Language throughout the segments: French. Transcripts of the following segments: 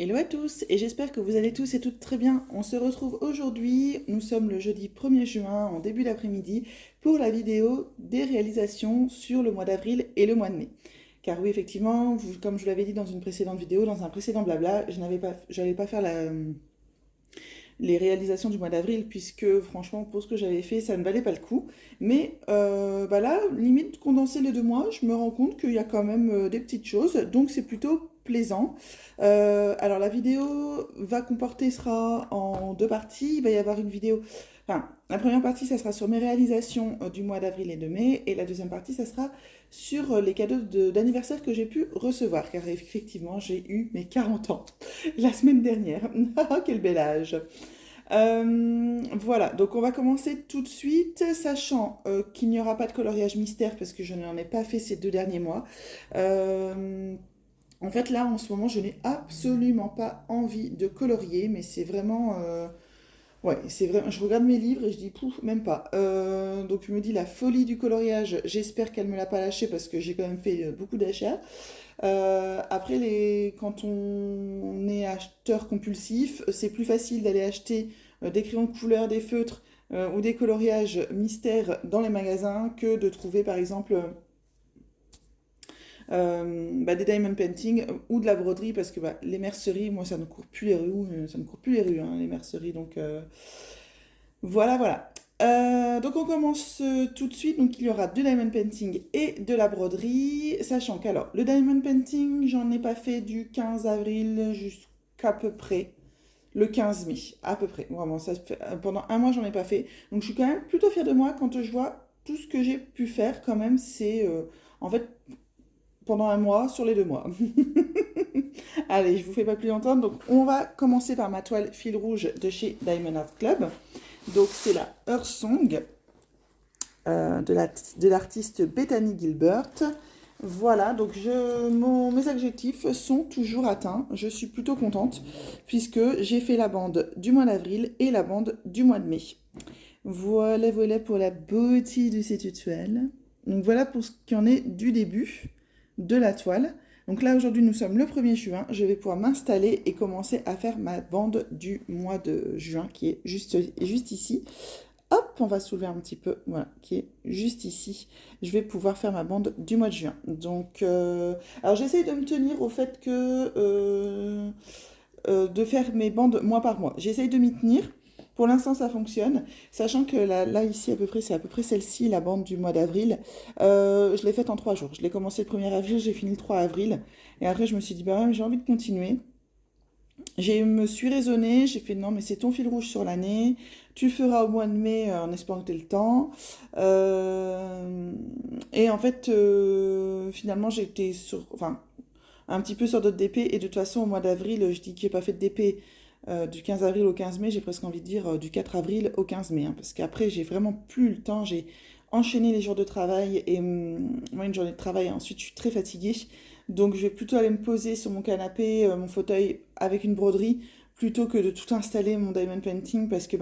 Hello à tous et j'espère que vous allez tous et toutes très bien. On se retrouve aujourd'hui, nous sommes le jeudi 1er juin en début d'après-midi pour la vidéo des réalisations sur le mois d'avril et le mois de mai. Car oui effectivement, comme je vous l'avais dit dans une précédente vidéo, dans un précédent blabla, j'allais pas faire les réalisations du mois d'avril puisque franchement pour ce que j'avais fait ça ne valait pas le coup. Mais là, limite condenser les 2 mois, je me rends compte qu'il y a quand même des petites choses, donc c'est plutôt plaisant. Alors la vidéo sera en 2 parties. Il va y avoir une vidéo, enfin la première partie ça sera sur mes réalisations du mois d'avril et de mai, et la deuxième partie ça sera sur les cadeaux d'anniversaire que j'ai pu recevoir, car effectivement j'ai eu mes 40 ans la semaine dernière. Quel bel âge. Voilà, donc on va commencer tout de suite, sachant qu'il n'y aura pas de coloriage mystère parce que je n'en ai pas fait ces 2 derniers mois. En fait, là, en ce moment, je n'ai absolument pas envie de colorier, mais c'est vraiment... ouais, c'est vrai. Je regarde mes livres et je dis, pouf, même pas. Donc je me dis, la folie du coloriage, j'espère qu'elle me l'a pas lâché parce que j'ai quand même fait beaucoup d'achats. Après, quand on est acheteur compulsif, c'est plus facile d'aller acheter des crayons de couleur, des feutres ou des coloriages mystères dans les magasins que de trouver par exemple des diamond painting ou de la broderie, parce que les merceries, moi ça ne court plus les rues, ça ne court plus les rues, hein, les merceries, donc voilà, voilà. Donc on commence tout de suite. Donc il y aura du diamond painting et de la broderie, sachant qu'alors le diamond painting, j'en ai pas fait du 15 avril jusqu'à peu près le 15 mai, à peu près. Vraiment, pendant un mois j'en ai pas fait. Donc je suis quand même plutôt fière de moi quand je vois tout ce que j'ai pu faire. Quand même, c'est en fait pendant un mois sur les 2 mois. Allez, je vous fais pas plus longtemps. Donc on va commencer par ma toile fil rouge de chez Diamond Art Club. Donc c'est la Earth Song de l'artiste Bethany Gilbert. Voilà, donc mes objectifs sont toujours atteints. Je suis plutôt contente puisque j'ai fait la bande du mois d'avril et la bande du mois de mai. Voilà, voilà pour la beauté de cette toile. Donc voilà pour ce qui en est du début de la toile. Donc là aujourd'hui nous sommes le 1er juin. Je vais pouvoir m'installer et commencer à faire ma bande du mois de juin qui est juste ici. Hop, on va soulever un petit peu, voilà, qui est juste ici. Je vais pouvoir faire ma bande du mois de juin. Donc, alors j'essaye de me tenir au fait que de faire mes bandes mois par mois. J'essaye de m'y tenir. Pour l'instant, ça fonctionne, sachant que là ici, c'est à peu près celle-ci, la bande du mois d'avril. Je l'ai faite en 3 jours. Je l'ai commencé le 1er avril, j'ai fini le 3 avril. Et après, je me suis dit, bah ouais, j'ai envie de continuer. Je me suis raisonnée, j'ai fait non, mais c'est ton fil rouge sur l'année, tu le feras au mois de mai en espérant que tu aies le temps. Et en fait, finalement, j'étais enfin, un petit peu sur d'autres DP, et de toute façon, au mois d'avril, je dis que j'ai pas fait de DP du 15 avril au 15 mai, j'ai presque envie de dire du 4 avril au 15 mai, hein, parce qu'après, j'ai vraiment plus le temps, j'ai enchaîné les jours de travail, et moi, une journée de travail, ensuite, je suis très fatiguée. Donc je vais plutôt aller me poser sur mon canapé, mon fauteuil avec une broderie, plutôt que de tout installer mon diamond painting, parce que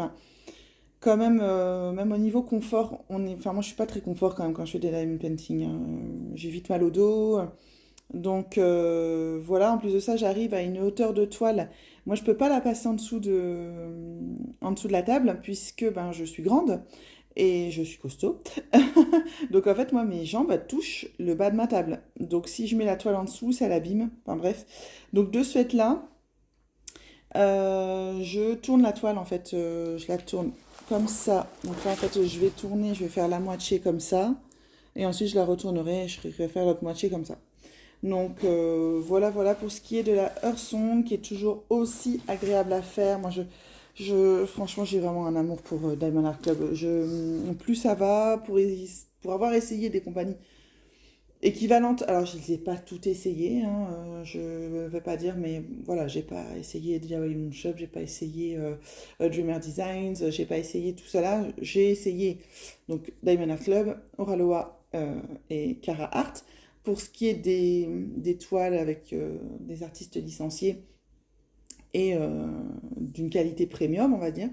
quand même, même au niveau confort, enfin moi je suis pas très confort quand même quand je fais des diamond painting, hein. J'ai vite mal au dos. Donc voilà, en plus de ça, j'arrive à une hauteur de toile. Moi je peux pas la passer en dessous de la table, puisque je suis grande et je suis costaud. Donc en fait, moi, mes jambes touchent le bas de ma table. Donc si je mets la toile en dessous, ça l'abîme. Enfin bref. Donc de ce fait-là, je tourne la toile, en fait. Je la tourne comme ça. Donc là, en fait, je vais tourner, je vais faire la moitié comme ça. Et ensuite, je la retournerai et je vais faire l'autre moitié comme ça. Donc voilà, voilà pour ce qui est de la Earth Song, qui est toujours aussi agréable à faire. Moi, franchement, j'ai vraiment un amour pour Diamond Art Club. Plus ça va, pour avoir essayé des compagnies équivalentes, alors je ne les ai pas toutes essayées, hein, je ne vais pas dire, mais voilà, j'ai pas essayé DIY Moon Shop, j'ai pas essayé Dreamer Designs, j'ai pas essayé tout ça là. J'ai essayé donc Diamond Art Club, Oraloa et Cara Art. Pour ce qui est des toiles avec des artistes licenciés et d'une qualité premium, on va dire,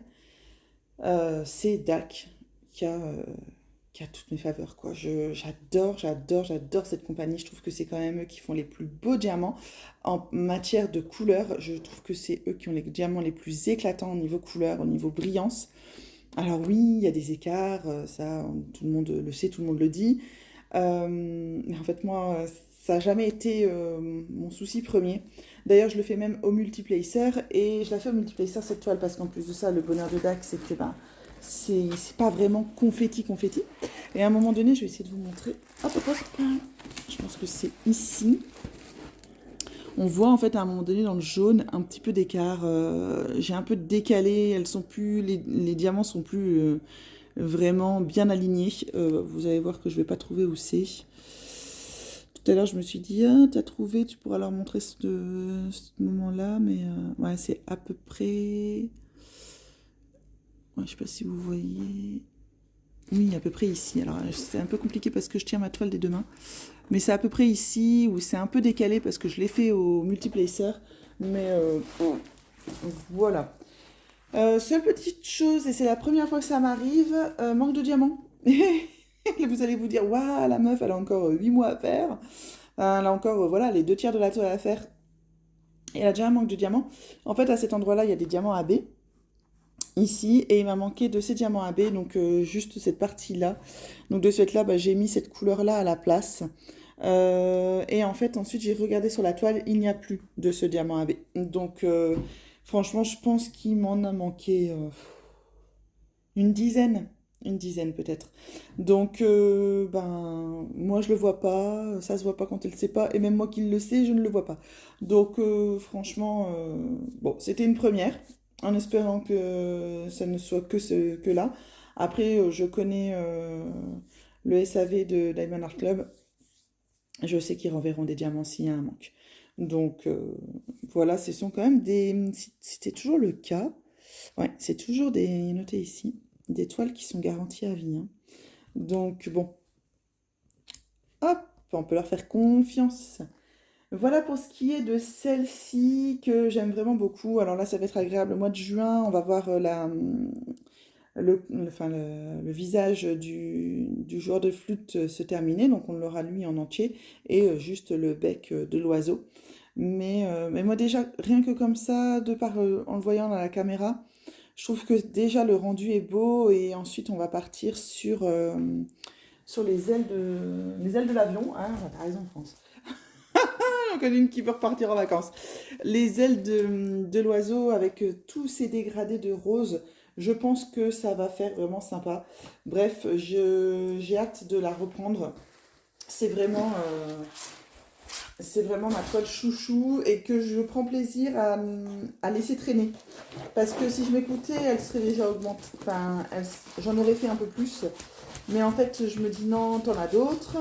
c'est DAC qui a qui a toutes mes faveurs, quoi. J'adore cette compagnie. Je trouve que c'est quand même eux qui font les plus beaux diamants. En matière de couleur, je trouve que c'est eux qui ont les diamants les plus éclatants au niveau couleur, au niveau brillance. Alors oui, il y a des écarts, ça, tout le monde le sait, tout le monde le dit. Mais en fait, moi, ça n'a jamais été mon souci premier. D'ailleurs, je le fais même au multiplacer, et je la fais au multiplacer cette toile, parce qu'en plus de ça, le bonheur de DAC, c'est que ben, c'est pas vraiment confetti. Et à un moment donné, je vais essayer de vous montrer. Hop. Je pense que c'est ici. On voit en fait à un moment donné dans le jaune un petit peu d'écart. J'ai un peu décalé, elles sont plus, les diamants sont plus vraiment bien alignés. Vous allez voir que je vais pas trouver où c'est. Tout à l'heure je me suis dit, ah t'as trouvé, tu pourras leur montrer ce moment-là, mais ouais c'est à peu près. Ouais, je sais pas si vous voyez. Oui, à peu près ici. Alors c'est un peu compliqué parce que je tiens ma toile des deux mains. Mais c'est à peu près ici, où c'est un peu décalé parce que je l'ai fait au multiplacer. Mais voilà. Seule petite chose, et c'est la première fois que ça m'arrive, manque de diamants. Et vous allez vous dire, waouh, la meuf, elle a encore 8 mois à faire. Elle a encore, voilà, les 2 tiers de la toile à faire. Et elle a déjà un manque de diamants. En fait, à cet endroit-là, il y a des diamants AB. Ici, et il m'a manqué de ces diamants AB, donc juste cette partie-là. Donc de ce fait-là, bah, j'ai mis cette couleur-là à la place. Et en fait, ensuite, j'ai regardé sur la toile, il n'y a plus de ce diamant AB. Donc, franchement, je pense qu'il m'en a manqué une dizaine peut-être. Donc, ben, moi, je le vois pas, ça se voit pas quand elle le sait pas, et même moi qui le sais, je ne le vois pas. Donc, franchement, bon, c'était une première, en espérant que ça ne soit que là. Après, je connais le SAV de Diamond Art Club. Je sais qu'ils renverront des diamants s'il y a un manque. Donc voilà, ce sont quand même des. C'était toujours le cas. Ouais, c'est toujours des. Notez ici, des toiles qui sont garanties à vie, hein. Donc bon, hop, on peut leur faire confiance. Voilà pour ce qui est de celle-ci que j'aime vraiment beaucoup. Alors là, ça va être agréable. Le mois de juin, on va voir le visage du joueur de flûte se terminer, donc on l'aura lui en entier, et juste le bec de l'oiseau. Mais moi déjà, rien que comme ça, en le voyant dans la caméra, je trouve que déjà le rendu est beau, et ensuite on va partir sur les ailes de l'avion. Hein, t'as raison, France. On connaît une qui veut repartir en vacances. Les ailes de l'oiseau avec tous ces dégradés de rose, je pense que ça va faire vraiment sympa. Bref, j'ai hâte de la reprendre. C'est vraiment, c'est vraiment ma toile chouchou, et que je prends plaisir à laisser traîner. Parce que si je m'écoutais, elle serait déjà augmentée. Enfin, j'en aurais fait un peu plus. Mais en fait, je me dis non, t'en as d'autres.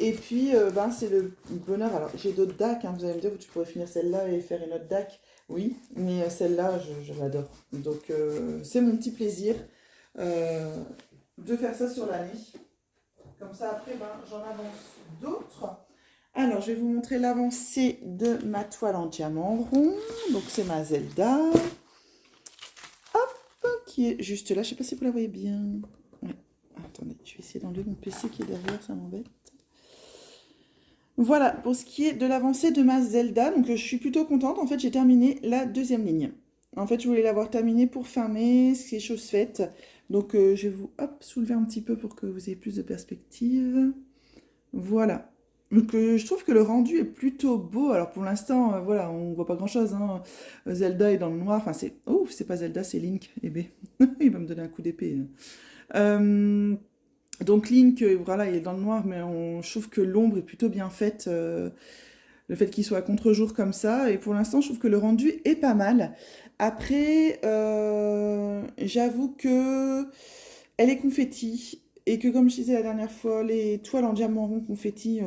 Et puis, ben, c'est le bonheur. Alors, j'ai d'autres DAC, hein, vous allez me dire, tu pourrais finir celle-là et faire une autre DAC. Oui, mais celle-là, je l'adore. Donc, c'est mon petit plaisir de faire ça sur l'année. Comme ça, après, ben, j'en avance d'autres. Alors, je vais vous montrer l'avancée de ma toile en diamant rond. Donc, c'est ma Zelda. Hop, qui est juste là. Je ne sais pas si vous la voyez bien. Ouais. Attendez, je vais essayer d'enlever mon PC qui est derrière, ça m'embête. Voilà, pour ce qui est de l'avancée de ma Zelda, donc je suis plutôt contente. En fait, j'ai terminé la 2e ligne. En fait, je voulais l'avoir terminée pour fin mai, ce qui est chose faite. Donc, je vais vous soulever un petit peu pour que vous ayez plus de perspective. Voilà. Donc, je trouve que le rendu est plutôt beau. Alors, pour l'instant, voilà, on voit pas grand-chose, hein. Zelda est dans le noir. Enfin, c'est... Oh, c'est pas Zelda, c'est Link. Eh ben, il va me donner un coup d'épée. Donc Link, voilà, il est dans le noir, mais je trouve que l'ombre est plutôt bien faite. Le fait qu'il soit à contre-jour comme ça. Et pour l'instant, je trouve que le rendu est pas mal. Après, j'avoue que elle est confetti. Et que comme je disais la dernière fois, les toiles en diamant rond confetti,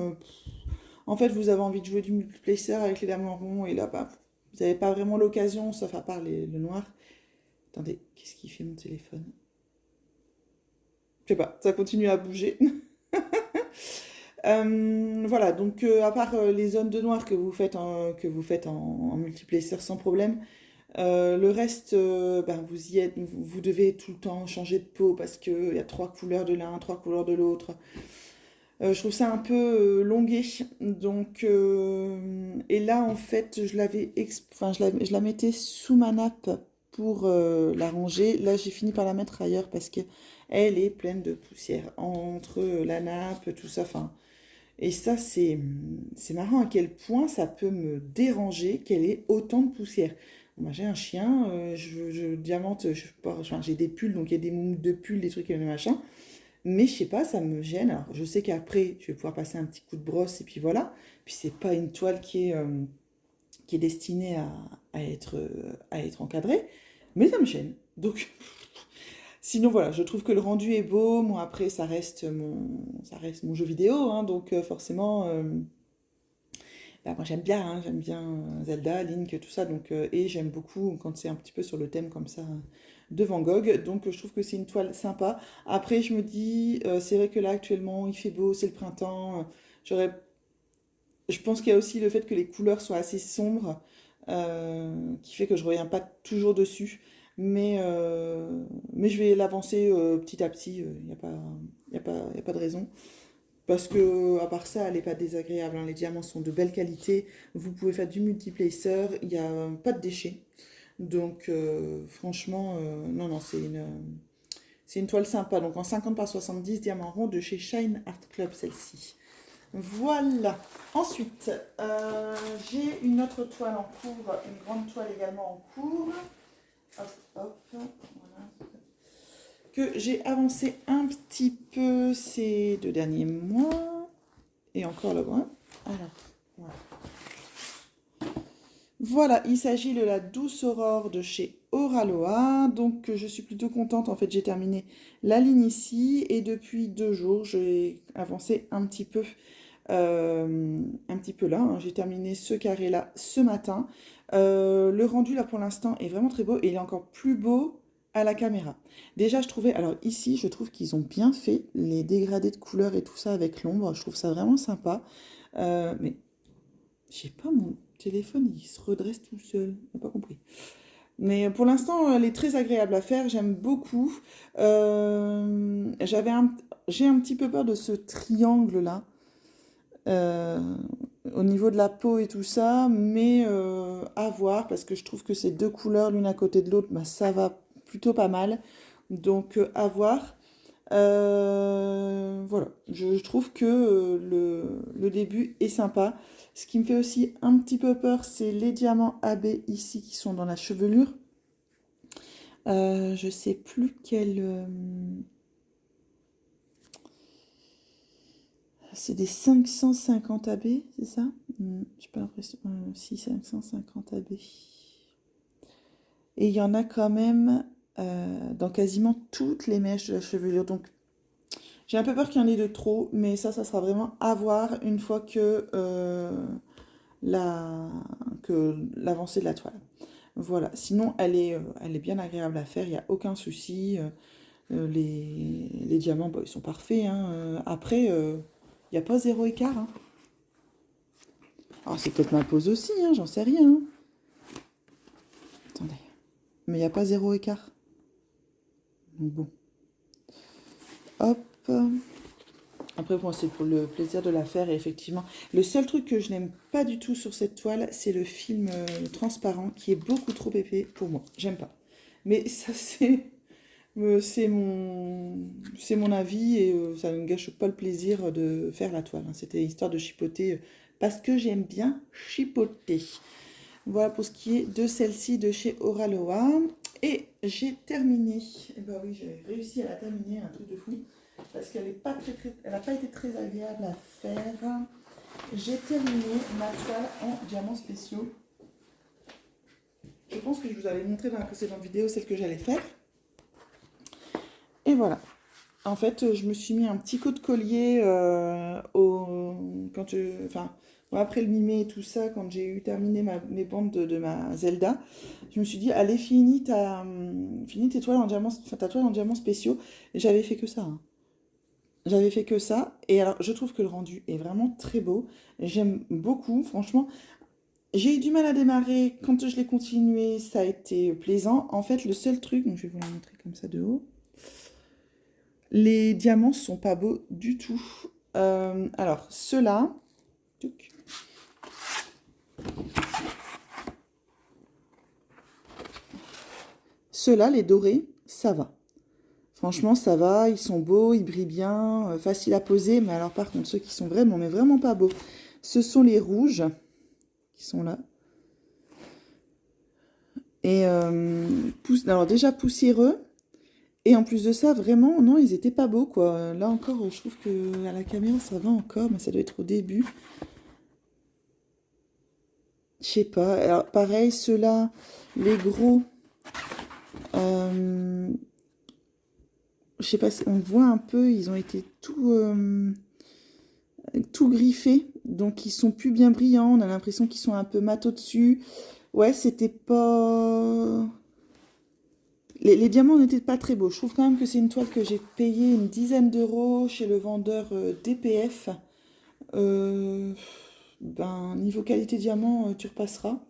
en fait, vous avez envie de jouer du multiplacer avec les diamants ronds. Et là, bah, vous n'avez pas vraiment l'occasion, sauf à part le noir. Attendez, qu'est-ce qui fait mon téléphone? Je sais pas, ça continue à bouger. Voilà, donc à part les zones de noir que vous faites en multiplacer sans problème, Le reste, ben, vous y êtes, vous devez tout le temps changer de peau parce qu'il y a 3 couleurs de l'un, 3 couleurs de l'autre. Je trouve ça un peu longué. Donc, et là, en fait, enfin, je la mettais sous ma nappe pour la ranger. Là, j'ai fini par la mettre ailleurs parce que elle est pleine de poussière entre la nappe, tout ça. Enfin, et ça, c'est marrant à quel point ça peut me déranger qu'elle ait autant de poussière. Moi, j'ai un chien, je diamante, enfin, j'ai des pulls, donc il y a des moumoutes de pulls, des trucs et des machins. Mais je sais pas, ça me gêne. Alors, je sais qu'après, je vais pouvoir passer un petit coup de brosse et puis voilà. Puis c'est pas une toile qui est destinée à être encadrée, mais ça me gêne. Donc, sinon voilà, je trouve que le rendu est beau. Moi après, ça reste mon jeu vidéo, hein, donc forcément, bah, moi j'aime bien Zelda, Link, tout ça. Donc, et j'aime beaucoup quand c'est un petit peu sur le thème comme ça de Van Gogh. Donc je trouve que c'est une toile sympa. Après, je me dis, c'est vrai que là actuellement il fait beau, c'est le printemps. J'aurais Je pense qu'il y a aussi le fait que les couleurs soient assez sombres, qui fait que je ne reviens pas toujours dessus. Mais je vais l'avancer petit à petit, il n'y a pas, y a pas de raison. Parce que, à part ça, elle n'est pas désagréable, hein. Les diamants sont de belle qualité. Vous pouvez faire du multiplacer, il n'y a pas de déchets. Donc, franchement, non, non, c'est une toile sympa. Donc, en 50 par 70 diamants ronds de chez Shine Art Club, celle-ci. Voilà. Ensuite, j'ai une autre toile en cours, une grande toile également en cours. Hop, hop, voilà. Que j'ai avancé un petit peu ces 2 derniers mois. Et encore le bras. Alors, voilà. Voilà, il s'agit de la Douce Aurore de chez Oraloa. Donc, je suis plutôt contente. En fait, j'ai terminé la ligne ici. Et depuis 2 jours, j'ai avancé un petit peu là, hein. J'ai terminé ce carré-là ce matin. Le rendu là pour l'instant est vraiment très beau et il est encore plus beau à la caméra. Déjà, je trouvais, alors ici, je trouve qu'ils ont bien fait les dégradés de couleurs et tout ça avec l'ombre. Je trouve ça vraiment sympa. Mais je sais pas, mon téléphone il se redresse tout seul. J'ai pas compris. Mais pour l'instant, elle est très agréable à faire. J'aime beaucoup. J'ai un petit peu peur de ce triangle là. euh, Au niveau de la peau et tout ça, mais à voir parce que je trouve que ces 2 couleurs l'une à côté de l'autre, bah, ça va plutôt pas mal. Donc à voir. Voilà, je trouve que le début est sympa. Ce qui me fait aussi un petit peu peur, c'est les diamants AB ici qui sont dans la chevelure. Je sais plus quel. C'est des 550 AB, c'est ça? J'ai pas l'impression. Si, 550 AB. Et il y en a quand même dans quasiment toutes les mèches de la chevelure. Donc j'ai un peu peur qu'il y en ait de trop, mais ça sera vraiment à voir une fois la, que l'avancée de la toile. Voilà, sinon elle est bien agréable à faire, il n'y a aucun souci. Les diamants, bah, ils sont parfaits, hein. Après, il n'y a pas zéro écart, hein. Alors c'est peut-être ma pose aussi, hein, j'en sais rien, hein. Attendez. Mais il n'y a pas zéro écart. Donc bon. Hop. Après, bon, c'est pour le plaisir de la faire. Et effectivement, le seul truc que je n'aime pas du tout sur cette toile, c'est le film transparent qui est beaucoup trop épais pour moi. J'aime pas. Mais ça, c'est mon avis et ça ne gâche pas le plaisir de faire la toile, hein. C'était histoire de chipoter parce que j'aime bien chipoter. Voilà pour ce qui est de celle-ci de chez Oraloa. Et j'ai terminé. Et bah oui, j'ai réussi à la terminer, un truc de fou. Parce qu'elle n'a pas, elle a pas été très agréable à faire. J'ai terminé ma toile en diamants spéciaux. Je pense que je vous avais montré dans la précédente vidéo celle que j'allais faire. Et voilà. En fait, je me suis mis un petit coup de collier enfin, bon, après le mimé et tout ça, quand j'ai eu terminé mes bandes de ma Zelda, je me suis dit, allez, finis tes toiles en diamants, enfin, ta toile en diamants spéciaux. Et j'avais fait que ça, hein. J'avais fait que ça. Et alors, je trouve que le rendu est vraiment très beau. J'aime beaucoup, franchement. J'ai eu du mal à démarrer. Quand je l'ai continué, ça a été plaisant. En fait, le seul truc, donc je vais vous la montrer comme ça de haut. Les diamants sont pas beaux du tout. Alors, ceux-là, tuc. Ceux-là, les dorés, ça va. Franchement, ça va, ils sont beaux, ils brillent bien, faciles à poser. Mais alors, par contre, ceux qui sont vraiment, mais vraiment pas beaux, ce sont les rouges qui sont là. Et alors déjà poussiéreux. Et en plus de ça, vraiment, non, ils étaient pas beaux, quoi. Là encore, je trouve que à la caméra, ça va encore, mais ça doit être au début. Je sais pas. Alors, pareil, ceux-là, les gros, je sais pas, on voit un peu, ils ont été tout griffés, donc ils sont plus bien brillants. On a l'impression qu'ils sont un peu mat au-dessus. Ouais, c'était pas... Les diamants n'étaient pas très beaux. Je trouve quand même que c'est une toile que j'ai payée une dizaine d'euros chez le vendeur DPF. Ben, niveau qualité diamant, tu repasseras.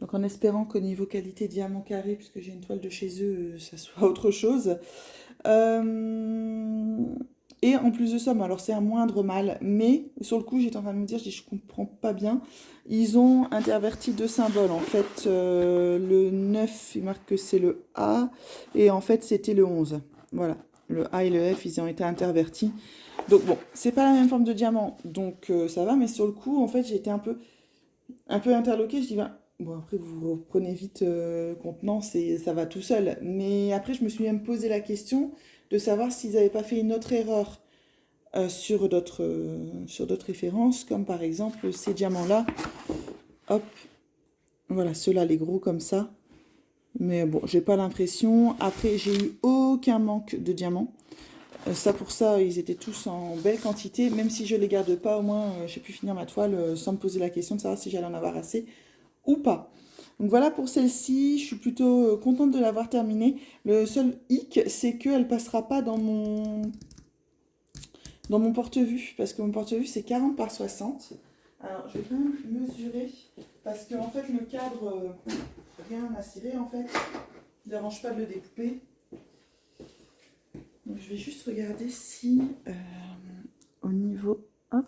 Donc en espérant qu'au niveau qualité diamant carré, puisque j'ai une toile de chez eux, ça soit autre chose. Et en plus de ça, bon, alors c'est un moindre mal, mais sur le coup j'étais en train de me dire, je comprends pas bien. Ils ont interverti deux symboles. En fait, le 9, il marque que c'est le A, et en fait c'était le 11. Voilà, le A et le F, ils ont été intervertis. Donc bon, c'est pas la même forme de diamant, donc ça va, mais sur le coup, en fait, j'ai été un peu interloquée. Je dis, ben, bon, après, vous reprenez vite contenance et ça va tout seul. Mais après, je me suis même posé la question de savoir s'ils n'avaient pas fait une autre erreur sur d'autres références, comme par exemple ces diamants-là. Hop, voilà, ceux-là, les gros comme ça. Mais bon, j'ai pas l'impression. Après, j'ai eu aucun manque de diamants. Ça pour ça, ils étaient tous en belle quantité. Même si je les garde pas, au moins j'ai pu finir ma toile sans me poser la question de savoir si j'allais en avoir assez ou pas. Donc voilà pour celle-ci, je suis plutôt contente de l'avoir terminée. Le seul hic, c'est qu'elle passera pas dans mon porte-vue, parce que mon porte-vue c'est 40 par 60. Alors je vais quand même mesurer, parce que en fait le cadre, rien à cirer en fait, ne dérange pas de le découper. Donc je vais juste regarder si au niveau... Hop.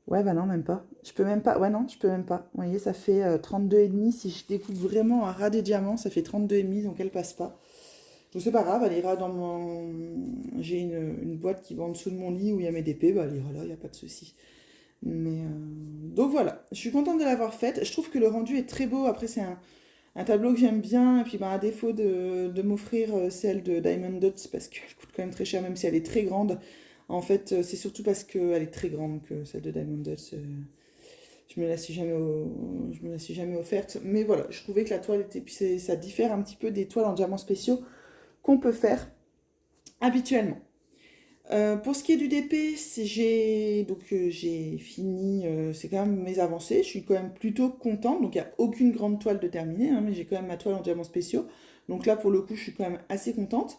Ouais, bah non, même pas. Je peux même pas. Ouais, non, je peux même pas. Vous voyez, ça fait 32,5. Si je découpe vraiment un ras des diamants, ça fait 32,5, donc elle passe pas. Donc c'est pas grave, elle ira dans mon... J'ai une boîte qui va en dessous de mon lit où il y a mes DP, bah elle ira là, il n'y a pas de souci. Mais donc voilà, je suis contente de l'avoir faite. Je trouve que le rendu est très beau. Après, c'est un tableau que j'aime bien. Et puis, bah, à défaut de m'offrir celle de Diamond Dots, parce qu'elle coûte quand même très cher, même si elle est très grande. En fait, c'est surtout parce qu'elle est très grande que celle de Diamond Dots. Je me la suis jamais, je me la suis jamais offerte. Mais voilà, je trouvais que la toile était... Puis ça diffère un petit peu des toiles en diamants spéciaux qu'on peut faire habituellement. Pour ce qui est du DP, j'ai fini, c'est quand même mes avancées, je suis quand même plutôt contente, donc il n'y a aucune grande toile de terminée, hein, mais j'ai quand même ma toile en diamants spéciaux, donc là pour le coup je suis quand même assez contente.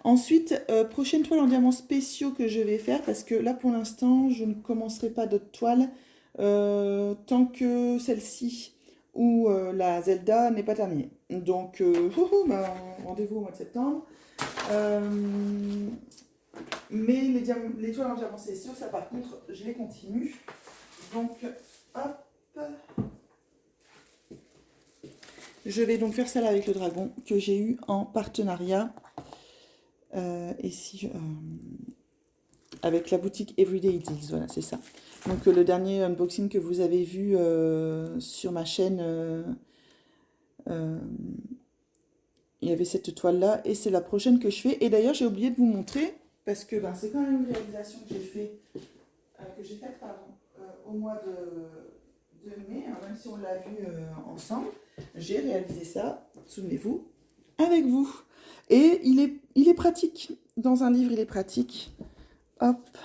Ensuite, prochaine toile en diamants spéciaux que je vais faire, parce que là pour l'instant je ne commencerai pas d'autres toiles tant que celle-ci ou la Zelda n'est pas terminée. Donc bah, rendez-vous au mois de septembre. Euh, mais les toiles en diamant, c'est sûr, ça par contre, je les continue. Donc, hop. Je vais donc faire celle avec le dragon que j'ai eu en partenariat. Avec la boutique Everyday Deals, voilà, c'est ça. Donc le dernier unboxing que vous avez vu sur ma chaîne, il y avait cette toile-là et c'est la prochaine que je fais. Et d'ailleurs, j'ai oublié de vous montrer, parce que ben, c'est quand même une réalisation que j'ai faite au mois de mai, hein, même si on l'a vu ensemble. J'ai réalisé ça, souvenez-vous, avec vous. Et il est pratique. Dans un livre, il est pratique. Hop.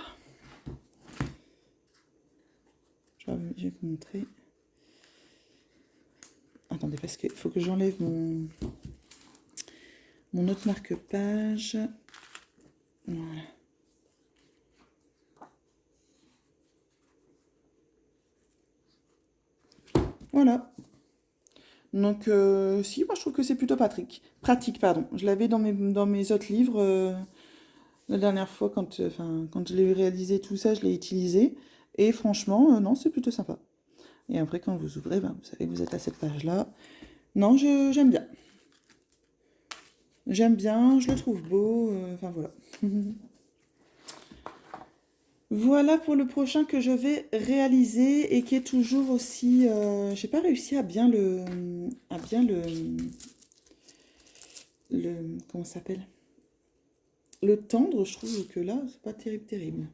Je vais vous montrer. Attendez, parce qu'il faut que j'enlève mon autre marque-page. Voilà. Voilà. Donc, si, moi je trouve que c'est plutôt pratique. Pratique, pardon. Je l'avais dans mes autres livres la dernière fois, quand je l'ai réalisé tout ça, je l'ai utilisé. Et franchement, non, c'est plutôt sympa. Et après, quand vous ouvrez, ben, vous savez que vous êtes à cette page-là. Non, j'aime bien. J'aime bien, je le trouve beau. Enfin, voilà. Voilà pour le prochain que je vais réaliser et qui est toujours aussi. J'ai pas réussi comment ça s'appelle? Le tendre. Je trouve que là, c'est pas terrible, terrible.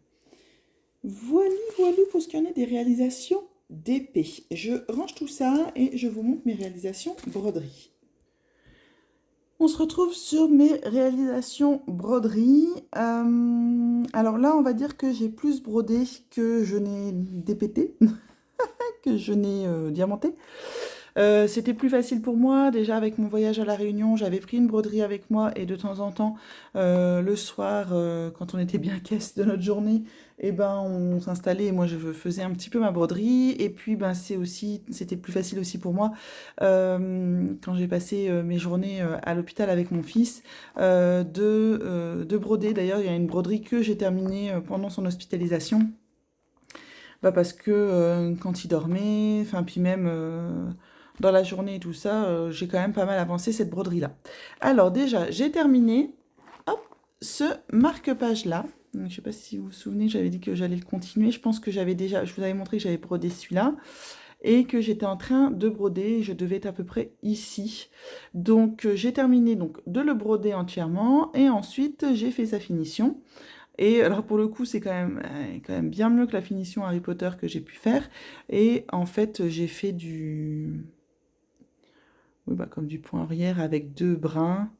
Voilà, voilà pour ce qu'il y en est des réalisations d'épée. Je range tout ça et je vous montre mes réalisations broderie. On se retrouve sur mes réalisations broderie. Alors là, on va dire que j'ai plus brodé que je n'ai dépêté, que je n'ai diamanté. C'était plus facile pour moi. Déjà, avec mon voyage à La Réunion, j'avais pris une broderie avec moi et de temps en temps, le soir, quand on était bien caisse de notre journée, eh ben, on s'installait et moi, je faisais un petit peu ma broderie. Et puis, ben, c'était plus facile aussi pour moi quand j'ai passé mes journées à l'hôpital avec mon fils de broder. D'ailleurs, il y a une broderie que j'ai terminée pendant son hospitalisation. Bah parce que quand il dormait, enfin puis même dans la journée et tout ça, j'ai quand même pas mal avancé cette broderie-là. Alors déjà, j'ai terminé, hop, ce marque-page-là. Je ne sais pas si vous vous souvenez, j'avais dit que j'allais le continuer. Je pense que je vous avais montré que j'avais brodé celui-là et que j'étais en train de broder. Je devais être à peu près ici. Donc j'ai terminé donc de le broder entièrement et ensuite j'ai fait sa finition. Et alors pour le coup, c'est quand même bien mieux que la finition Harry Potter que j'ai pu faire. Et en fait, j'ai fait oui, bah, comme du point arrière avec 2 brins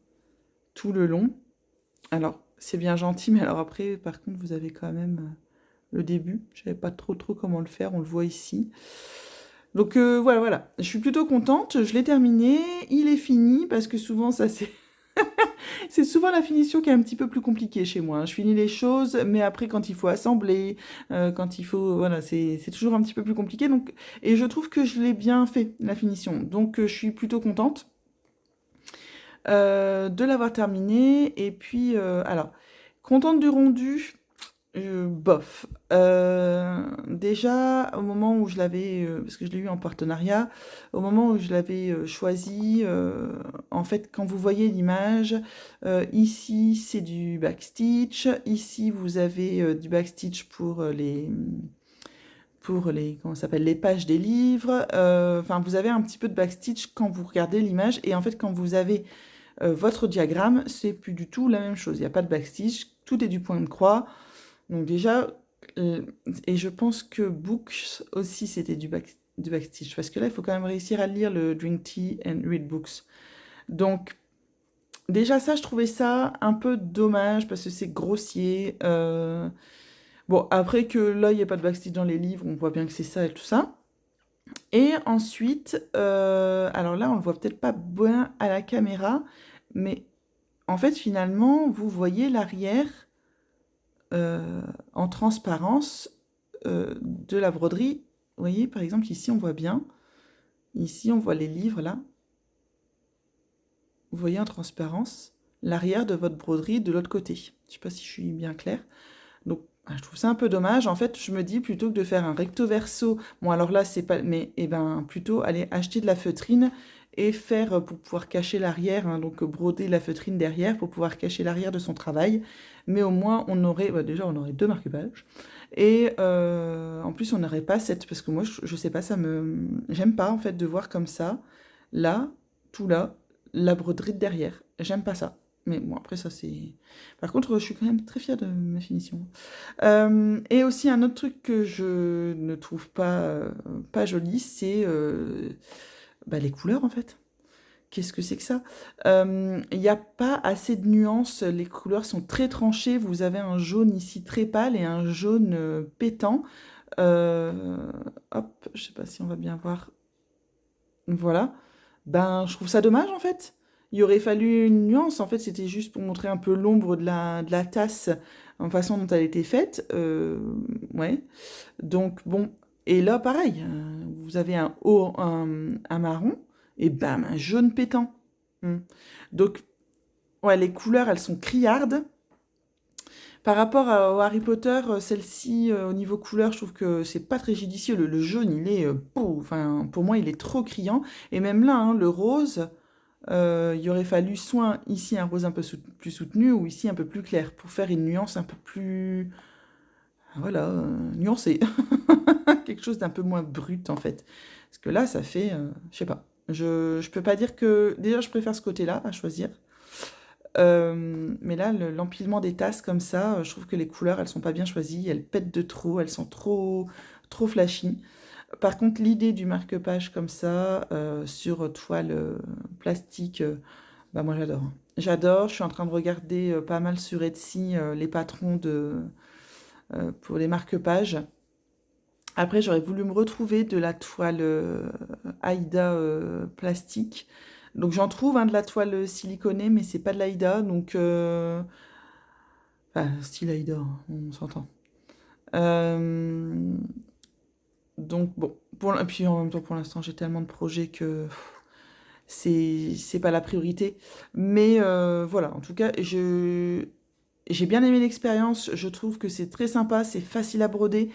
tout le long. Alors, c'est bien gentil, mais alors après, par contre, vous avez quand même le début. Je savais pas trop comment le faire, on le voit ici. Donc voilà. Je suis plutôt contente, je l'ai terminé, il est fini, parce que souvent, ça c'est... C'est souvent la finition qui est un petit peu plus compliquée chez moi. Je finis les choses, mais après, quand il faut assembler, quand il faut... Voilà, c'est toujours un petit peu plus compliqué. Donc, et je trouve que je l'ai bien fait, la finition. Donc, je suis plutôt contente de l'avoir terminé. Et puis, alors, contente du rendu. Bof. Déjà, au moment où je l'avais, parce que je l'ai eu en partenariat, au moment où je l'avais choisi, en fait, quand vous voyez l'image, ici c'est du backstitch, ici vous avez du backstitch comment ça s'appelle, les pages des livres. Enfin, vous avez un petit peu de backstitch quand vous regardez l'image, et en fait, quand vous avez votre diagramme, c'est plus du tout la même chose. Il n'y a pas de backstitch, tout est du point de croix. Donc déjà, et je pense que Books aussi c'était du backstitch, parce que là il faut quand même réussir à lire le Drink Tea and Read Books. Donc déjà ça, je trouvais ça un peu dommage parce que c'est grossier. Bon, après que là il n'y a pas de backstitch dans les livres, on voit bien que c'est ça et tout ça. Et ensuite, alors là on le voit peut-être pas bien à la caméra, mais en fait finalement vous voyez l'arrière en transparence de la broderie. Vous voyez, par exemple, ici, on voit bien. Ici, on voit les livres, là. Vous voyez en transparence l'arrière de votre broderie de l'autre côté. Je ne sais pas si je suis bien claire. Donc, je trouve ça un peu dommage. En fait, je me dis, plutôt que de faire un recto verso, bon, alors là, c'est pas... Mais, plutôt aller acheter de la feutrine et faire pour pouvoir cacher l'arrière, hein, donc broder la feutrine derrière pour pouvoir cacher l'arrière de son travail. Mais au moins, déjà, on aurait 2 marque-pages. Et en plus, on n'aurait pas cette... Parce que moi, je sais pas, j'aime pas, en fait, de voir comme ça, là, tout là, la broderie de derrière. J'aime pas ça. Mais bon, après, ça, c'est... Par contre, je suis quand même très fière de ma finition. Et aussi, un autre truc que je ne trouve pas joli, c'est les couleurs, en fait. Qu'est-ce que c'est que ça? Il n'y a pas assez de nuances, les couleurs sont très tranchées, vous avez un jaune ici très pâle et un jaune pétant. Hop, je sais pas si on va bien voir. Voilà. Ben, je trouve ça dommage en fait. Il aurait fallu une nuance, en fait, c'était juste pour montrer un peu l'ombre de la tasse en façon dont elle était faite. Ouais. Donc bon. Et là, pareil, vous avez un haut, un marron, et bam, un jaune pétant. Mm. Donc, ouais, les couleurs, elles sont criardes. Par rapport au Harry Potter, celle-ci, au niveau couleur, je trouve que c'est pas très judicieux. Le jaune, il est, enfin, pour moi, il est trop criant. Et même là, hein, le rose, il aurait fallu soit ici un rose un peu plus soutenu, ou ici un peu plus clair, pour faire une nuance un peu plus, voilà, nuancée. Quelque chose d'un peu moins brut, en fait. Parce que là, ça fait, je sais pas. Je peux pas dire que... Déjà, je préfère ce côté-là, à choisir. Mais là, l'empilement des tasses comme ça, je trouve que les couleurs, elles sont pas bien choisies, elles pètent de trop, elles sont trop flashy. Par contre, l'idée du marque-page comme ça, sur toile plastique, bah moi j'adore. J'adore, je suis en train de regarder pas mal sur Etsy les patrons pour les marque-pages. Après, j'aurais voulu me retrouver de la toile Aïda plastique. Donc j'en trouve de la toile siliconée, mais c'est pas de l'Aïda, donc enfin, style Aïda, hein, on s'entend. Euh, donc bon, et puis en même temps pour l'instant j'ai tellement de projets que c'est pas la priorité. Mais voilà, en tout cas, j'ai bien aimé l'expérience. Je trouve que c'est très sympa, c'est facile à broder.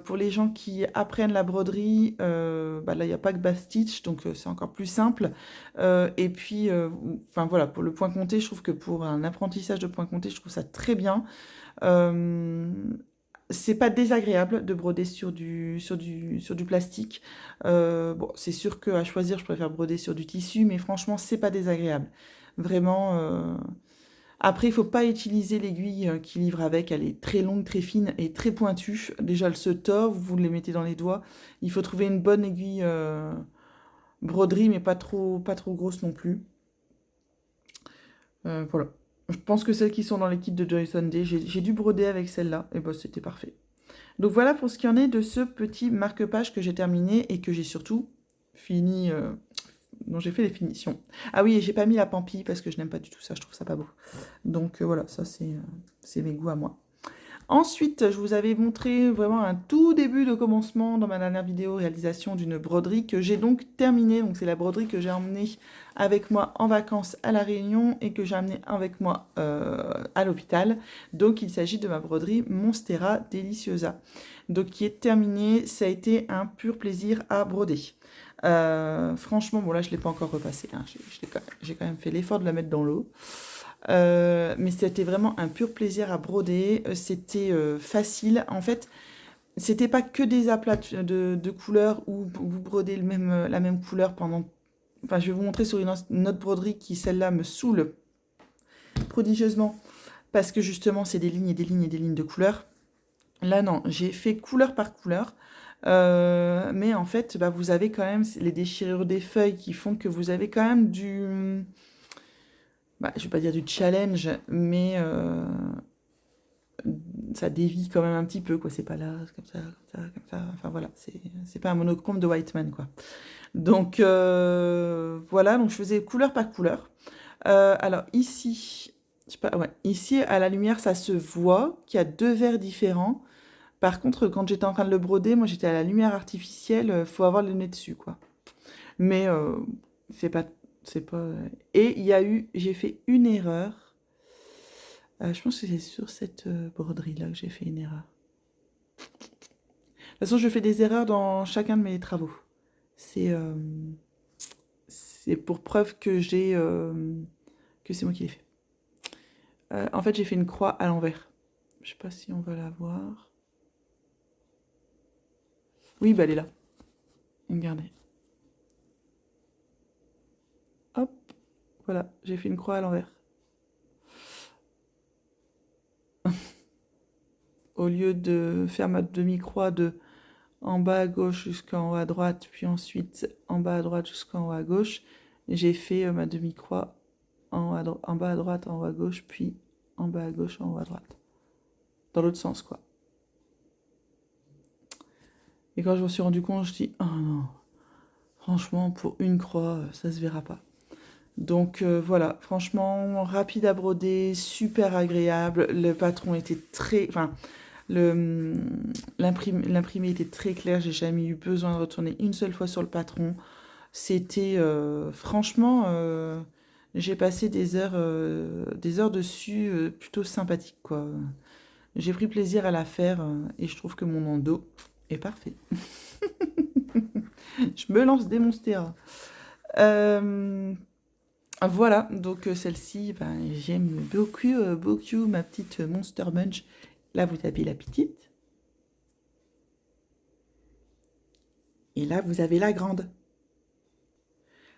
Pour les gens qui apprennent la broderie, bah là, il n'y a pas que Bastitch, donc c'est encore plus simple. Et puis, enfin voilà, pour le point compté, je trouve que pour un apprentissage de point compté, je trouve ça très bien. Euh, c'est pas désagréable de broder sur du plastique. Bon, c'est sûr qu'à choisir, je préfère broder sur du tissu, mais franchement, c'est pas désagréable. Vraiment. Après, il faut pas utiliser l'aiguille qui livre avec. Elle est très longue, très fine et très pointue. Déjà, elle se tord, vous les mettez dans les doigts. Il faut trouver une bonne aiguille broderie, mais pas trop grosse non plus. Voilà. Je pense que celles qui sont dans l'équipe de Joy Sunday, j'ai dû broder avec celle-là, et bah c'était parfait. Donc voilà pour ce qui en est de ce petit marque-page que j'ai terminé et que j'ai surtout fini, dont j'ai fait les finitions. Ah oui, et j'ai pas mis la pampille parce que je n'aime pas du tout ça, je trouve ça pas beau. Donc voilà, ça c'est mes goûts à moi. Ensuite, je vous avais montré vraiment un tout début de commencement dans ma dernière vidéo réalisation d'une broderie que j'ai donc terminée. Donc c'est la broderie que j'ai emmenée avec moi en vacances à La Réunion et que j'ai amenée avec moi à l'hôpital. Donc il s'agit de ma broderie Monstera Deliciosa. Donc qui est terminée, ça a été un pur plaisir à broder. Franchement, bon là je ne l'ai pas encore repassé, hein. J'ai quand même fait l'effort de la mettre dans l'eau. Mais c'était vraiment un pur plaisir à broder. C'était facile. En fait, c'était pas que des aplats de couleurs où vous brodez la même couleur pendant. Enfin, je vais vous montrer sur une autre broderie qui, celle-là, me saoule prodigieusement parce que justement, c'est des lignes et des lignes et des lignes de couleurs. Là, non, j'ai fait couleur par couleur. Mais en fait, bah, vous avez quand même les déchirures des feuilles qui font que vous avez quand même du. Bah, je vais pas dire du challenge, mais ça dévie quand même un petit peu, quoi. C'est pas là, c'est comme ça, comme ça, comme ça. Enfin voilà, c'est pas un monochrome de Whiteman, quoi. Donc voilà, donc je faisais couleur par couleur. Alors ici, je sais pas, ouais, ici à la lumière, ça se voit qu'il y a deux verres différents. Par contre, quand j'étais en train de le broder, moi j'étais à la lumière artificielle, faut avoir le nez dessus, quoi. Mais c'est pas, c'est pas. Et j'ai fait une erreur. Je pense que c'est sur cette broderie-là que j'ai fait une erreur. De toute façon, je fais des erreurs dans chacun de mes travaux. C'est pour preuve que que c'est moi qui l'ai fait. En fait, j'ai fait une croix à l'envers. Je sais pas si on va la voir. Oui, bah elle est là. Regardez. Hop, voilà, j'ai fait une croix à l'envers. Au lieu de faire ma demi-croix de en bas à gauche jusqu'en haut à droite, puis ensuite en bas à droite jusqu'en haut à gauche, j'ai fait ma demi-croix en bas à droite, en haut à gauche, puis en bas à gauche, en haut à droite. Dans l'autre sens, quoi. Et quand je me suis rendu compte, je dis, oh non, franchement, pour une croix, ça se verra pas. Donc voilà, franchement, rapide à broder, super agréable. Le patron était très... Enfin, L'imprimé était très clair, j'ai jamais eu besoin de retourner une seule fois sur le patron. C'était franchement, j'ai passé des heures dessus plutôt sympathiques, quoi. J'ai pris plaisir à la faire et je trouve que mon endos est parfait. Je me lance des monstères. Euh, voilà, donc celle-ci, ben, j'aime beaucoup, beaucoup ma petite Monster Munch. Là, vous avez la petite. Et là, vous avez la grande.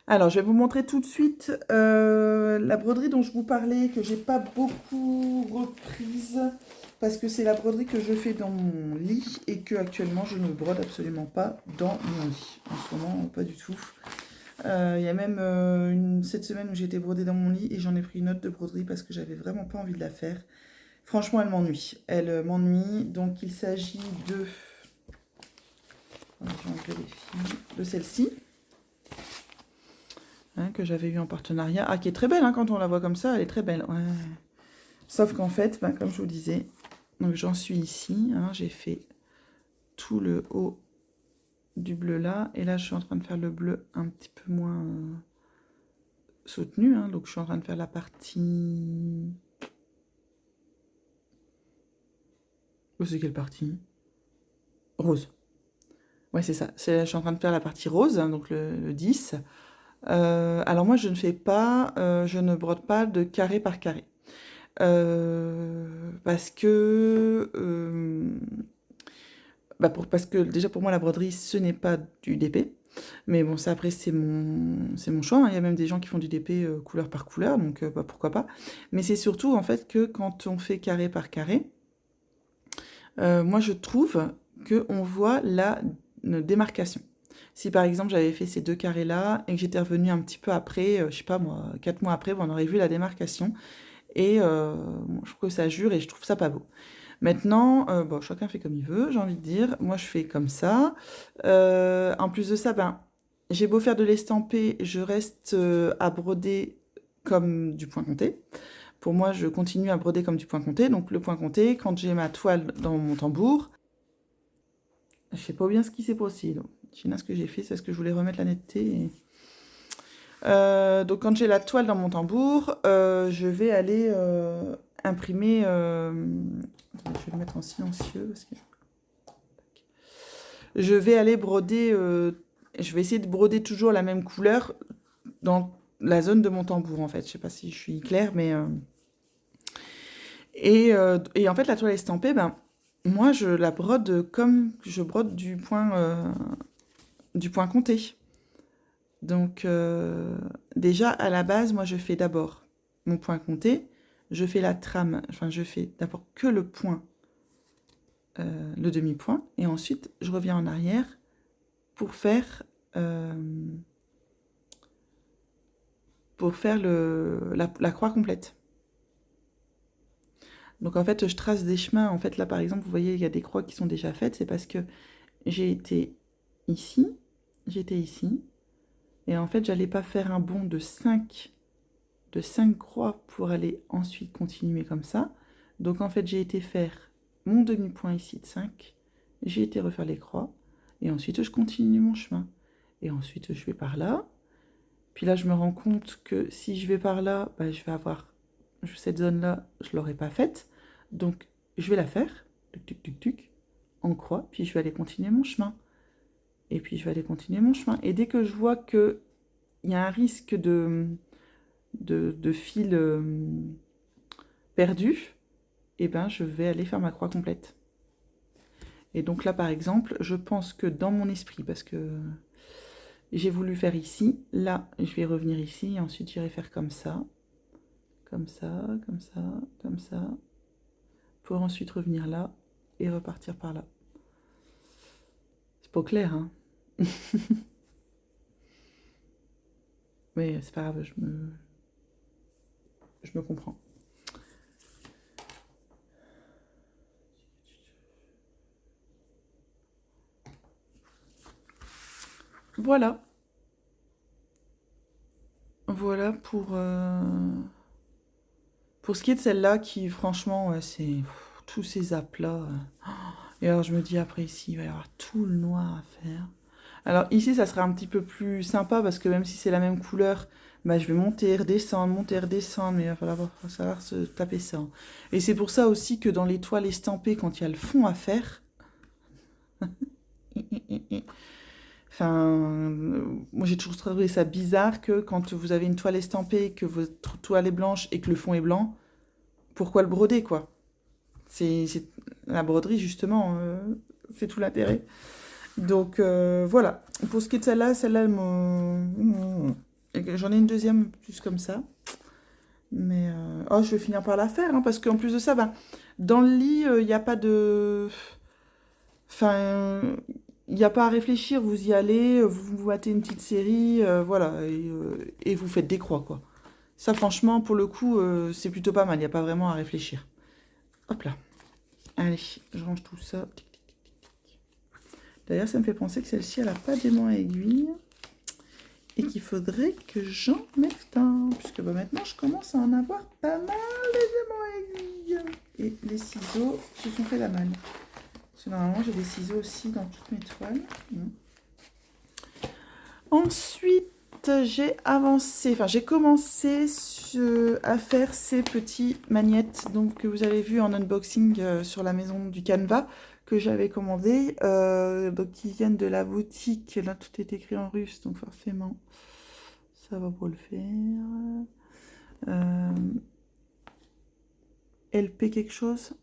Alors, je vais vous montrer tout de suite la broderie dont je vous parlais, que j'ai pas beaucoup reprise, parce que c'est la broderie que je fais dans mon lit et que actuellement je ne brode absolument pas dans mon lit. En ce moment, pas du tout. Il y a même cette semaine où j'ai été brodée dans mon lit et j'en ai pris une autre de broderie parce que j'avais vraiment pas envie de la faire. Franchement, elle m'ennuie. Elle m'ennuie. Donc, il s'agit de... de celle-ci. Hein, que j'avais eu en partenariat. Ah, qui est très belle, hein, quand on la voit comme ça, elle est très belle. Ouais. Sauf qu'en fait, ben, comme je vous disais, donc j'en suis ici. Hein, j'ai fait tout le haut du bleu là. Et là, je suis en train de faire le bleu un petit peu moins soutenu. Hein, donc, je suis en train de faire la partie... C'est quelle partie? Rose. Ouais, c'est ça. Je suis en train de faire la partie rose, hein, donc le 10. Alors moi, je ne brode pas de carré par carré. Parce que... parce que déjà pour moi, la broderie, ce n'est pas du DP. Mais bon, ça après, c'est mon choix. Hein. Il y a même des gens qui font du DP couleur par couleur, donc pourquoi pas. Mais c'est surtout en fait que quand on fait carré par carré, moi je trouve qu'on voit la démarcation. Si par exemple j'avais fait ces deux carrés là et que j'étais revenue un petit peu après, je sais pas moi, 4 mois après, on aurait vu la démarcation. Et bon, je trouve que ça jure et je trouve ça pas beau. Maintenant, bon, chacun fait comme il veut, j'ai envie de dire. Moi, je fais comme ça. En plus de ça, ben, j'ai beau faire de l'estampé, je reste à broder comme du point compté. Pour moi, je continue à broder comme du point compté. Donc, le point compté, quand j'ai ma toile dans mon tambour, je sais pas bien ce qui s'est passé. Je sais pas ce que j'ai fait, c'est parce que je voulais remettre la netteté. Donc, quand j'ai la toile dans mon tambour, je vais aller imprimer. Je vais le mettre en silencieux parce que je vais aller broder. Je vais essayer de broder toujours la même couleur dans la zone de mon tambour en fait. Je sais pas si je suis claire, mais et en fait la toile estampée, ben moi je la brode comme je brode du point compté. Donc déjà à la base, moi je fais d'abord mon point compté, je fais la trame, enfin je fais d'abord que le point, le demi-point, et ensuite je reviens en arrière pour faire la croix complète. Donc en fait je trace des chemins, en fait là par exemple vous voyez il y a des croix qui sont déjà faites, c'est parce que j'ai été ici, j'étais ici, et en fait j'allais pas faire un bond de 5 croix pour aller ensuite continuer comme ça. Donc en fait j'ai été faire mon demi-point ici de 5, j'ai été refaire les croix, et ensuite je continue mon chemin. Et ensuite je vais par là, puis là je me rends compte que si je vais par là, bah, je vais avoir cette zone-là, je ne l'aurais pas faite, donc je vais la faire, tuc, tuc, tuc, tuc, en croix, puis je vais aller continuer mon chemin. Et puis je vais aller continuer mon chemin. Et dès que je vois qu'il y a un risque de fil perdu, et ben je vais aller faire ma croix complète. Et donc là par exemple, je pense que dans mon esprit, parce que j'ai voulu faire ici, là je vais revenir ici, et ensuite j'irai faire comme ça, comme ça, comme ça, comme ça, pour ensuite revenir là et repartir par là. C'est pas clair, hein. Mais c'est pas grave, je me comprends. Voilà. Voilà pour ce qui est de celle-là qui, franchement, ouais, c'est tous ces aplats. Et alors, je me dis, après, ici, il va y avoir tout le noir à faire. Alors, ici, ça sera un petit peu plus sympa parce que même si c'est la même couleur, bah, je vais monter, redescendre, mais il va falloir savoir se taper ça. Et c'est pour ça aussi que dans les toiles estampées, quand il y a le fond à faire, enfin, moi j'ai toujours trouvé ça bizarre que quand vous avez une toile estampée, que votre toile est blanche et que le fond est blanc, pourquoi le broder, quoi? La broderie, justement, c'est tout l'intérêt. Donc, voilà. Pour ce qui est de celle-là, j'en ai une deuxième plus comme ça. Mais, oh, je vais finir par la faire, hein, parce qu'en plus de ça, ben, dans le lit, il n'y a pas de... Enfin, il n'y a pas à réfléchir, vous y allez, vous matez une petite série, voilà, et vous faites des croix, quoi. Ça, franchement, pour le coup, c'est plutôt pas mal, il n'y a pas vraiment à réfléchir. Hop là. Allez, je range tout ça. D'ailleurs, ça me fait penser que celle-ci, elle n'a pas d'aimant à aiguille. Et qu'il faudrait que j'en mette un. Puisque bah, maintenant, je commence à en avoir pas mal d'aimants à aiguille. Et les ciseaux se sont fait la malle. Parce que normalement, j'ai des ciseaux aussi dans toutes mes toiles. Ensuite, j'ai commencé à faire ces petits magnettes donc, que vous avez vu en unboxing sur la maison du Canva que j'avais commandé. Donc, qui viennent de la boutique. Là, tout est écrit en russe, donc forcément, ça va pour le faire. LP quelque chose.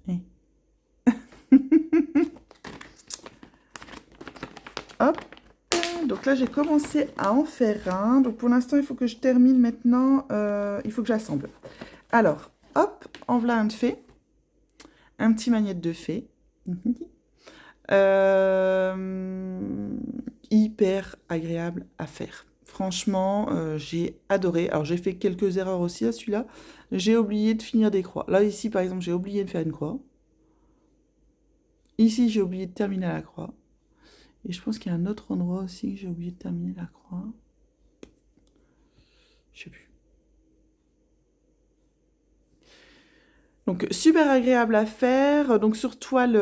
Et... Hop. Donc là, j'ai commencé à en faire un. Donc pour l'instant, il faut que je termine maintenant. Il faut que j'assemble. Alors, hop, en voilà un de fait. Un petit magnète de fée. Hyper agréable à faire. Franchement, j'ai adoré. Alors, j'ai fait quelques erreurs aussi à celui-là. J'ai oublié de finir des croix. Là, ici, par exemple, j'ai oublié de faire une croix. Ici, j'ai oublié de terminer la croix. Et je pense qu'il y a un autre endroit aussi que j'ai oublié de terminer la croix. Je sais plus. Donc, super agréable à faire. Donc, sur toile,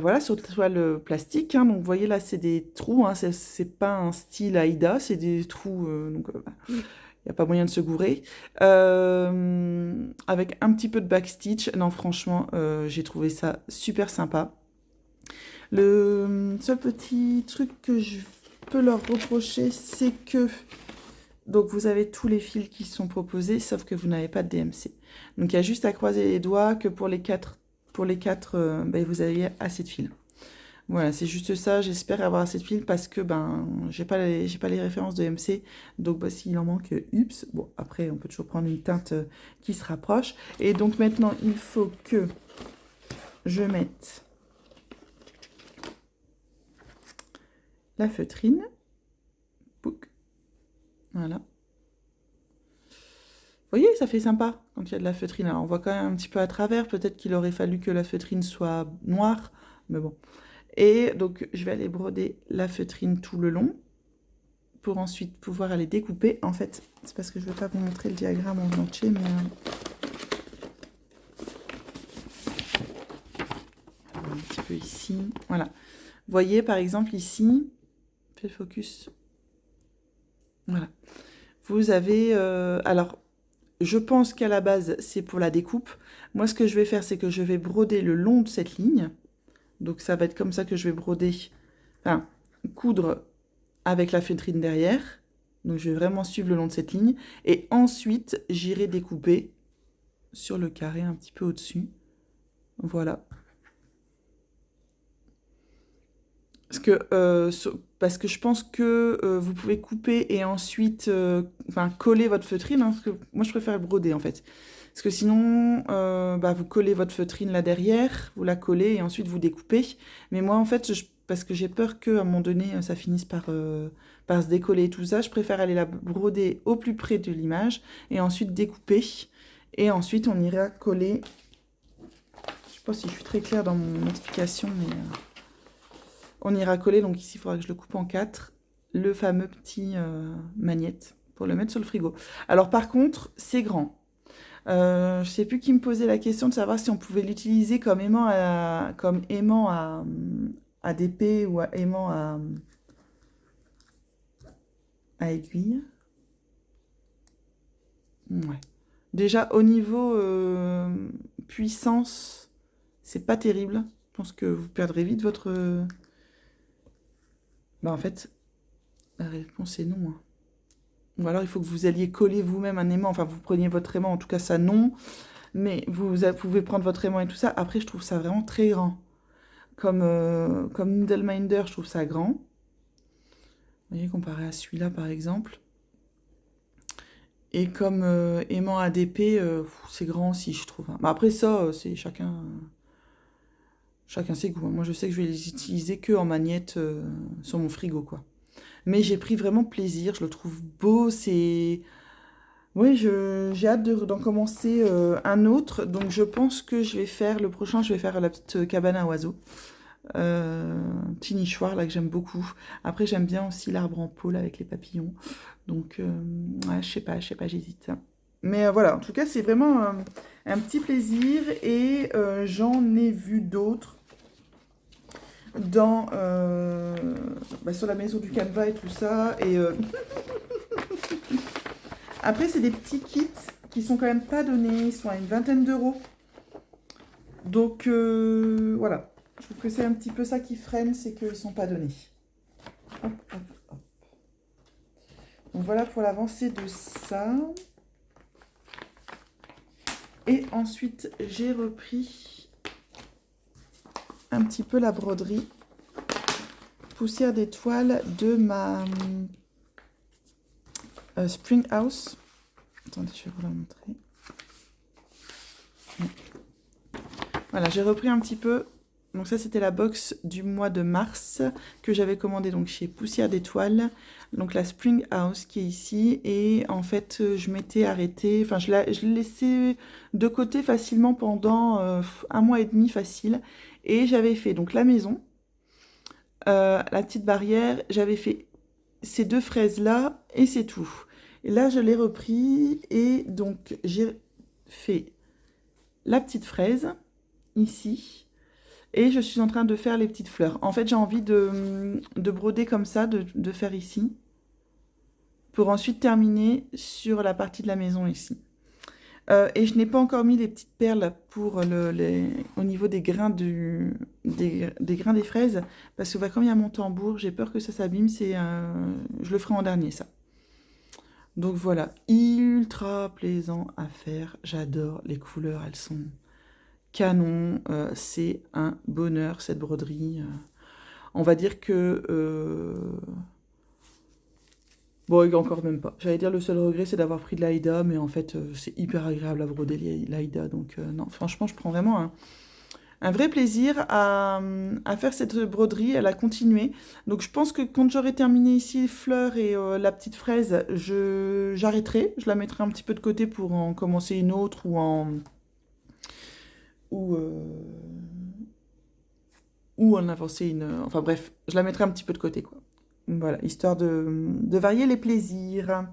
voilà, sur toile plastique. Hein. Donc, vous voyez, là, c'est des trous. Hein. C'est pas un style Aïda, c'est des trous. Donc, il n'y a pas moyen de se gourer. Avec un petit peu de backstitch. Non, franchement, j'ai trouvé ça super sympa. Le seul petit truc que je peux leur reprocher, c'est que donc vous avez tous les fils qui sont proposés, sauf que vous n'avez pas de DMC. Donc il y a juste à croiser les doigts que pour les quatre ben, vous avez assez de fils. Voilà, c'est juste ça. J'espère avoir assez de fils parce que ben j'ai pas les références de MC. Donc bah, s'il en manque, ups. Bon, après on peut toujours prendre une teinte qui se rapproche. Et donc maintenant il faut que je mette la feutrine. Pouc. Voilà. Vous voyez, ça fait sympa quand il y a de la feutrine. Alors, on voit quand même un petit peu à travers. Peut-être qu'il aurait fallu que la feutrine soit noire. Mais bon. Et donc, je vais aller broder la feutrine tout le long. Pour ensuite pouvoir aller découper. En fait, c'est parce que je ne vais pas vous montrer le diagramme en entier. Mais... un petit peu ici. Voilà. Vous voyez, par exemple, ici... Fais le focus. Voilà. Vous avez... alors, je pense qu'à la base, c'est pour la découpe. Moi, ce que je vais faire, c'est que je vais broder le long de cette ligne. Donc, ça va être comme ça que je vais broder, enfin, coudre avec la feutrine derrière. Donc, je vais vraiment suivre le long de cette ligne. Et ensuite, j'irai découper sur le carré un petit peu au-dessus. Voilà. Parce que je pense que vous pouvez couper et ensuite coller votre feutrine. Hein, parce que moi, je préfère broder, en fait. Parce que sinon, vous collez votre feutrine là derrière, vous la collez et ensuite vous découpez. Mais moi, en fait, parce que j'ai peur qu'à un moment donné, ça finisse par se décoller et tout ça, je préfère aller la broder au plus près de l'image et ensuite découper. Et ensuite, on ira coller... Je sais pas si je suis très claire dans mon explication, mais... on ira coller, donc ici, il faudra que je le coupe en 4, le fameux petit magnète pour le mettre sur le frigo. Alors, par contre, c'est grand. Je sais plus qui me posait la question de savoir si on pouvait l'utiliser comme aimant à d'épée ou aimant à aiguille. Ouais. Déjà, au niveau puissance, c'est pas terrible. Je pense que vous perdrez vite votre... Bah, en fait, la réponse est non, hein. Ou alors, il faut que vous alliez coller vous-même un aimant. Enfin, vous preniez votre aimant, en tout cas, ça, non. Mais pouvez prendre votre aimant et tout ça. Après, je trouve ça vraiment très grand. Comme Needleminder, je trouve ça grand. Vous voyez, comparé à celui-là, par exemple. Et comme aimant ADP, c'est grand aussi, je trouve, hein. Bah, après, ça, c'est chacun ses goûts, hein. Moi, je sais que je vais les utiliser que en magnette sur mon frigo, quoi. Mais j'ai pris vraiment plaisir. Je le trouve beau. C'est... Oui, j'ai hâte d'en commencer un autre. Donc, je pense que je vais faire... Le prochain, je vais faire la petite cabane à oiseaux. Petit nichoir, là, que j'aime beaucoup. Après, j'aime bien aussi l'arbre en pôle avec les papillons. Donc, ouais, je sais pas, j'hésite. Mais voilà, en tout cas, c'est vraiment un petit plaisir. Et j'en ai vu d'autres sur la maison du Canva et tout ça. Et après, c'est des petits kits qui sont quand même pas donnés. Ils sont à une vingtaine d'euros. Donc, voilà. Je trouve que c'est un petit peu ça qui freine, c'est qu'ils sont pas donnés. Hop, hop, hop. Donc, voilà pour l'avancée de ça. Et ensuite, j'ai repris un petit peu la broderie poussière d'étoiles de ma Spring House. Attendez, je vais vous la montrer. Voilà, j'ai repris un petit peu. Donc ça, c'était la box du mois de mars que j'avais commandée donc chez Poussière d'étoiles. Donc la Spring House qui est ici. Et en fait, je m'étais arrêtée. Enfin, je l'ai laissée de côté facilement pendant un mois et demi facile. Et j'avais fait donc la maison, la petite barrière. J'avais fait ces deux fraises-là et c'est tout. Et là, je l'ai repris. Et donc, j'ai fait la petite fraise ici. Et je suis en train de faire les petites fleurs. En fait, j'ai envie de broder comme ça, de faire ici, pour ensuite terminer sur la partie de la maison ici. Et je n'ai pas encore mis les petites perles pour au niveau des grains, des grains des fraises, parce que comme il y a mon tambour, j'ai peur que ça s'abîme. Je le ferai en dernier, ça. Donc voilà, ultra plaisant à faire. J'adore les couleurs, elles sont... canon, c'est un bonheur cette broderie. On va dire que... Bon, encore même pas. J'allais dire le seul regret c'est d'avoir pris de l'Aïda, mais en fait c'est hyper agréable à broder l'Aïda. Donc non, franchement je prends vraiment un vrai plaisir à faire cette broderie, à la continuer. Donc je pense que quand j'aurai terminé ici les fleurs et la petite fraise, j'arrêterai. Je la mettrai un petit peu de côté pour en commencer une autre ou en avancer une... Enfin bref, je la mettrai un petit peu de côté, quoi. Voilà, histoire de varier les plaisirs.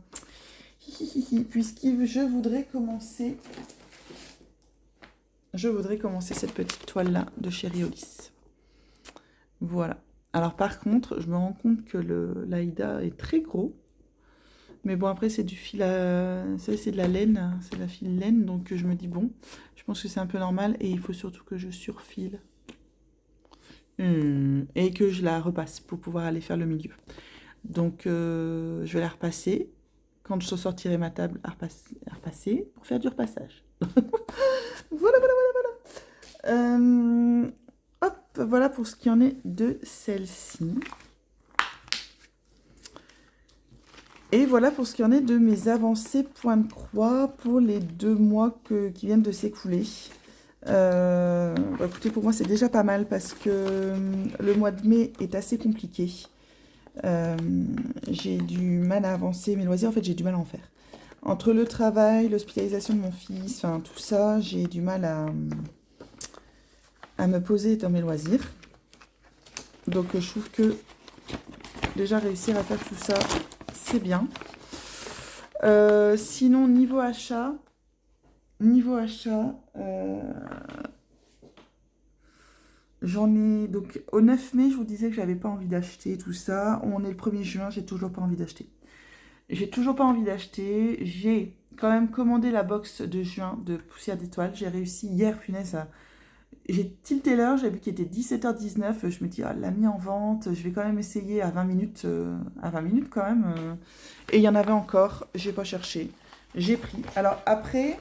Puisque je voudrais commencer cette petite toile-là de Chérie Hollis. Voilà. Alors par contre, je me rends compte que l'Aïda est très gros. Mais bon, après, c'est du fil c'est de la laine, c'est de la fil laine. Donc je me dis, bon, je pense que c'est un peu normal. Et il faut surtout que je surfile. Et que je la repasse pour pouvoir aller faire le milieu. Donc, je vais la repasser. Quand je sortirai ma table, à repasser pour faire du repassage. Voilà. Hop, voilà pour ce qui en est de celle-ci. Et voilà pour ce qui en est de mes avancées point de croix pour les 2 mois qui viennent de s'écouler. Écoutez, pour moi, c'est déjà pas mal parce que le mois de mai est assez compliqué. J'ai du mal à avancer mes loisirs. En fait, j'ai du mal à en faire. Entre le travail, l'hospitalisation de mon fils, enfin tout ça, j'ai du mal à me poser dans mes loisirs. Donc, je trouve que déjà réussir à faire tout ça, c'est bien. Sinon, niveau achat, niveau achat, j'en ai... Donc, au 9 mai, je vous disais que j'avais pas envie d'acheter tout ça. On est le 1er juin, j'ai toujours pas envie d'acheter. J'ai toujours pas envie d'acheter. J'ai quand même commandé la box de juin de Poussière d'étoiles. J'ai réussi hier, punaise, j'ai tilté l'heure, j'ai vu qu'il était 17h19. Je me dis, ah, elle l'a mis en vente. Je vais quand même essayer à 20 minutes quand même. Et il y en avait encore. J'ai pas cherché. J'ai pris. Alors après,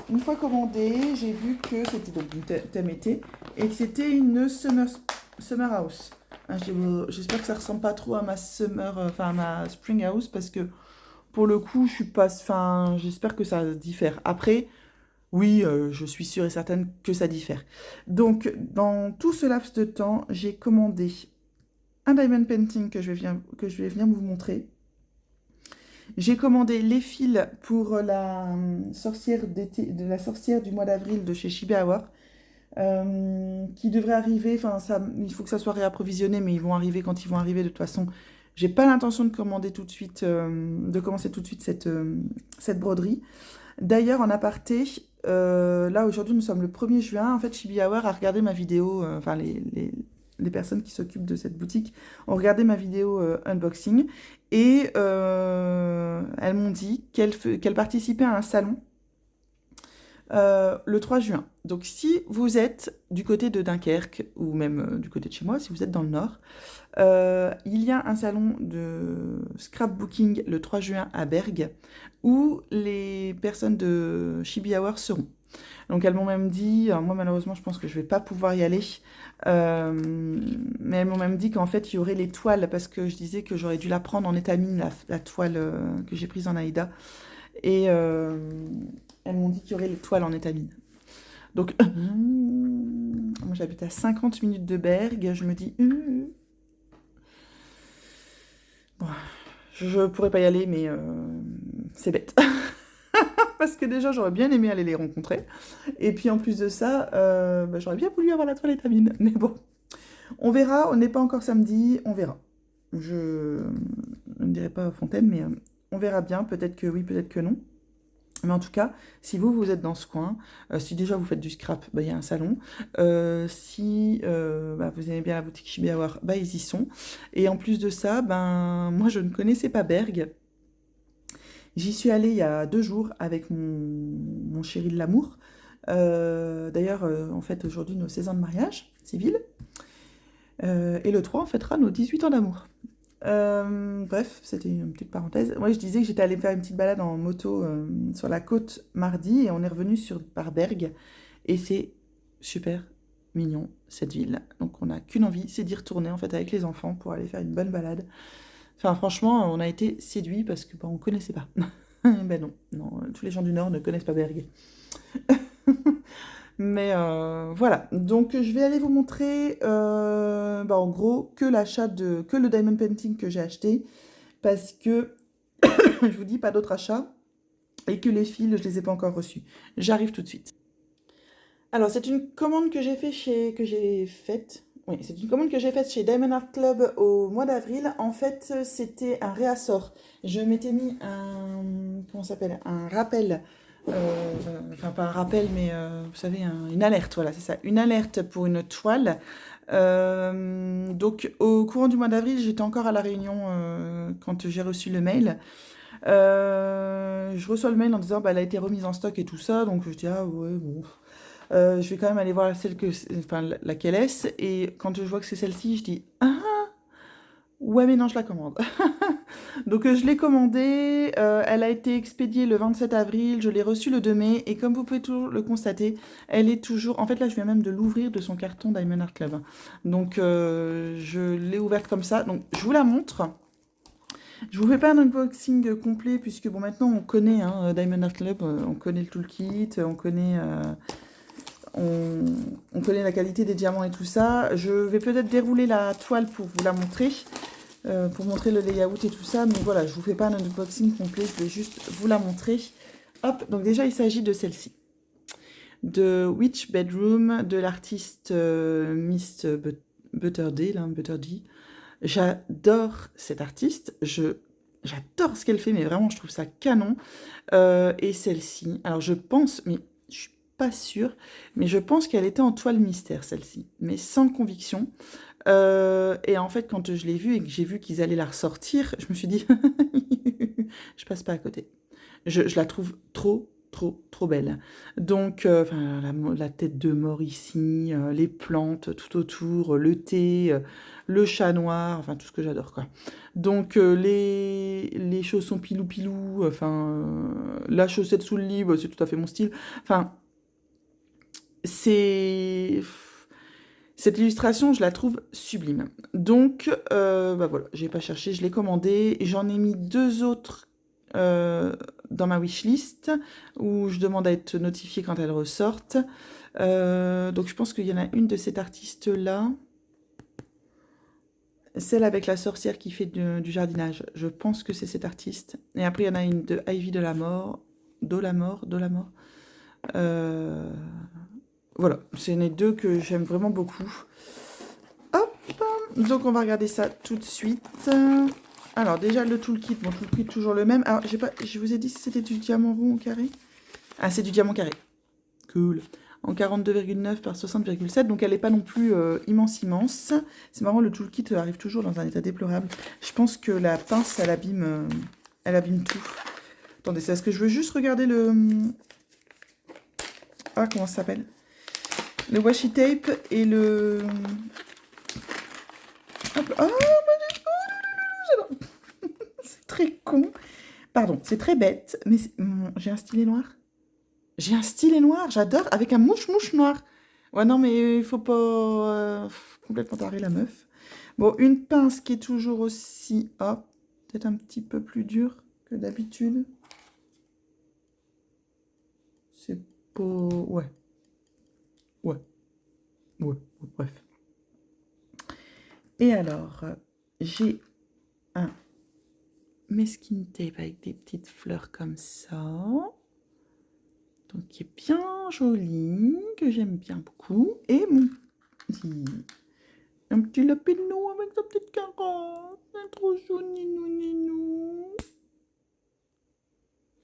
une fois commandé, j'ai vu que c'était donc une thème été et que c'était une summer house. Hein, j'espère que ça ressemble pas trop à ma à ma spring house parce que pour le coup, je suis pas, enfin, j'espère que ça diffère. Après, oui, je suis sûre et certaine que ça diffère. Donc, dans tout ce laps de temps, j'ai commandé un diamond painting que je vais venir vous montrer. J'ai commandé les fils pour la sorcière d'été, de la sorcière du mois d'avril de chez Shiba Hour, qui devrait arriver. Enfin, ça, il faut que ça soit réapprovisionné, mais ils vont arriver quand ils vont arriver. De toute façon, j'ai pas l'intention de commander tout de suite, de commencer tout de suite cette broderie. D'ailleurs, en aparté, là aujourd'hui nous sommes le 1er juin. En fait, Shiba Hour a regardé ma vidéo, enfin les personnes qui s'occupent de cette boutique ont regardé ma vidéo unboxing et elles m'ont dit qu'elles participaient à un salon le 3 juin. Donc si vous êtes du côté de Dunkerque ou même du côté de chez moi, si vous êtes dans le nord, il y a un salon de scrapbooking le 3 juin à Bergue où les personnes de Shiba Hour seront. Donc elles m'ont même dit, alors moi malheureusement je pense que je vais pas pouvoir y aller, mais elles m'ont même dit qu'en fait il y aurait les toiles parce que je disais que j'aurais dû la prendre en étamine, la toile que j'ai prise en Aïda. Et elles m'ont dit qu'il y aurait les toiles en étamine. Donc moi j'habite à 50 minutes de Bergue, je me dis... Bon, je pourrais pas y aller mais c'est bête. Parce que déjà, j'aurais bien aimé aller les rencontrer. Et puis, en plus de ça, j'aurais bien voulu avoir la toile étamine. Mais bon, on verra. On n'est pas encore samedi. On verra. Je ne dirai pas Fontaine, mais on verra bien. Peut-être que oui, peut-être que non. Mais en tout cas, si vous êtes dans ce coin, si déjà vous faites du scrap, il y a un salon. Si vous aimez bien la boutique Shiba Hour, ils y sont. Et en plus de ça, moi, je ne connaissais pas Bergue. J'y suis allée il y a 2 jours avec mon chéri de l'amour. D'ailleurs, on fête aujourd'hui nos 16 ans de mariage civil. Et le 3, on fêtera nos 18 ans d'amour. Bref, c'était une petite parenthèse. Moi, je disais que j'étais allée faire une petite balade en moto sur la côte mardi et on est revenu par Bergue. Et c'est super mignon, cette ville. Donc, on n'a qu'une envie, c'est d'y retourner en fait avec les enfants pour aller faire une bonne balade. Enfin, franchement, on a été séduits parce que on ne connaissait pas. Non, tous les gens du Nord ne connaissent pas Bergue. Mais voilà, donc je vais aller vous montrer en gros que le diamond painting que j'ai acheté parce que je vous dis pas d'autres achats et que les fils je les ai pas encore reçus. J'arrive tout de suite. Alors c'est une commande que j'ai faite. Oui, c'est une commande que j'ai faite chez Diamond Art Club au mois d'avril. En fait, c'était un réassort. Je m'étais mis comment ça s'appelle? Un rappel. Enfin, pas un rappel, mais vous savez, une alerte, voilà, c'est ça. Une alerte pour une toile. Donc, au courant du mois d'avril, j'étais encore à La Réunion quand j'ai reçu le mail. Je reçois le mail en disant, elle a été remise en stock et tout ça. Donc, je dis, ah ouais, bon... je vais quand même aller voir laquelle est-ce. Et quand je vois que c'est celle-ci, je dis ah ouais mais non je la commande. Donc je l'ai commandée, elle a été expédiée le 27 avril, je l'ai reçue le 2 mai et comme vous pouvez toujours le constater, elle est toujours... En fait là je viens même de l'ouvrir de son carton Diamond Art Club. Donc je l'ai ouverte comme ça, donc je vous la montre. Je vous fais pas un unboxing complet puisque bon maintenant on connaît Diamond Art Club, on connaît le toolkit, on connaît la qualité des diamants et tout ça. Je vais peut-être dérouler la toile pour vous la montrer, pour montrer le layout et tout ça. Mais voilà, je vous fais pas un unboxing complet, je vais juste vous la montrer. Hop, donc déjà il s'agit de celle-ci. De Witch Bedroom, de l'artiste Miss Butterdee. J'adore cet artiste. J'adore ce qu'elle fait, mais vraiment, je trouve ça canon. Et celle-ci, alors je pense, mais je suis pas sûre, mais je pense qu'elle était en toile mystère, celle-ci, mais sans conviction. Et en fait, quand je l'ai vue et que j'ai vu qu'ils allaient la ressortir, je me suis dit, je passe pas à côté. Je la trouve trop, trop, trop belle. Donc, enfin, la tête de mort ici, les plantes tout autour, le thé, le chat noir, enfin tout ce que j'adore, quoi. Donc, les chaussons pilou-pilou, enfin, la chaussette sous le lit, bah, c'est tout à fait mon style. Enfin, c'est... Cette illustration, je la trouve sublime. Donc, bah voilà, j'ai pas cherché, je l'ai commandé. J'en ai mis 2 autres dans ma wishlist où je demande à être notifiée quand elles ressortent. Donc, je pense qu'il y en a une de cet artiste-là. Celle avec la sorcière qui fait du jardinage. Je pense que c'est cet artiste. Et après, il y en a une de Ivy de la mort. De la mort. Voilà, c'est les 2 que j'aime vraiment beaucoup. Hop, donc on va regarder ça tout de suite. Alors déjà le toolkit, bon toolkit toujours le même. Alors je vous ai dit si c'était du diamant rond ou carré. Ah c'est du diamant carré. Cool. En 42,9 par 60,7, donc elle n'est pas non plus immense. C'est marrant, le toolkit arrive toujours dans un état déplorable. Je pense que la pince, elle abîme tout. Attendez, c'est ce que je veux juste regarder le... Ah, comment ça s'appelle? Le washi tape et le... Hop, oh, j'adore. C'est très con. Pardon, c'est très bête, mais j'ai un stylet noir. J'ai un stylet noir, j'adore, avec un mouche-mouche noir. Ouais, non, mais il faut pas complètement taré la meuf. Bon, une pince qui est toujours aussi... Hop, peut-être un petit peu plus dure que d'habitude. C'est pas... Ouais. Ouais. Ouais, bref. Et alors, j'ai un mesquine tape avec des petites fleurs comme ça. Donc, qui est bien joli, que j'aime bien beaucoup. Et mon petit... Un petit lapinou avec sa petite carotte. C'est trop joli, ninou.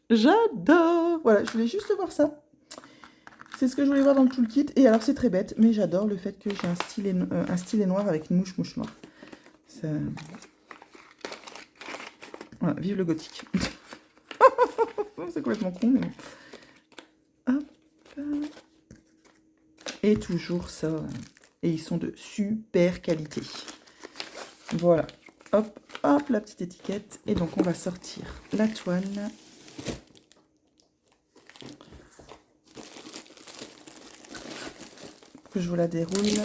J'adore. Voilà, je voulais juste voir ça. C'est ce que je voulais voir dans le toolkit. Et alors, c'est très bête, mais j'adore le fait que j'ai un stylet noir avec une mouche noire. Ça... Voilà, vive le gothique. C'est complètement con, mais... Hop. Et toujours ça. Et ils sont de super qualité. Voilà. Hop, hop, la petite étiquette. Et donc, on va sortir la toile. Que je vous la déroule.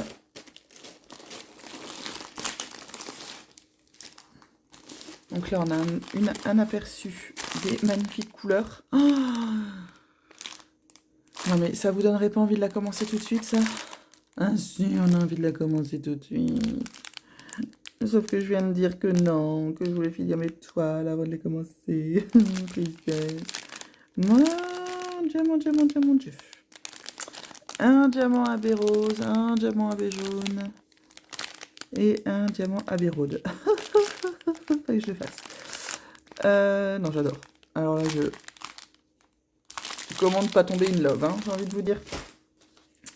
Donc là, on a un aperçu des magnifiques couleurs. Oh non, mais ça vous donnerait pas envie de la commencer tout de suite, ça? Ah si, on a envie de la commencer tout de suite. Sauf que je viens de dire que non, que je voulais finir mes toiles avant de les commencer. Tristesse. Mon Dieu. Un diamant à baie rose, un diamant à baie jaune et un diamant à baie rôde. Faut que je le fasse. Non, j'adore. Alors là, je commande pas tomber in love, hein, j'ai envie de vous dire.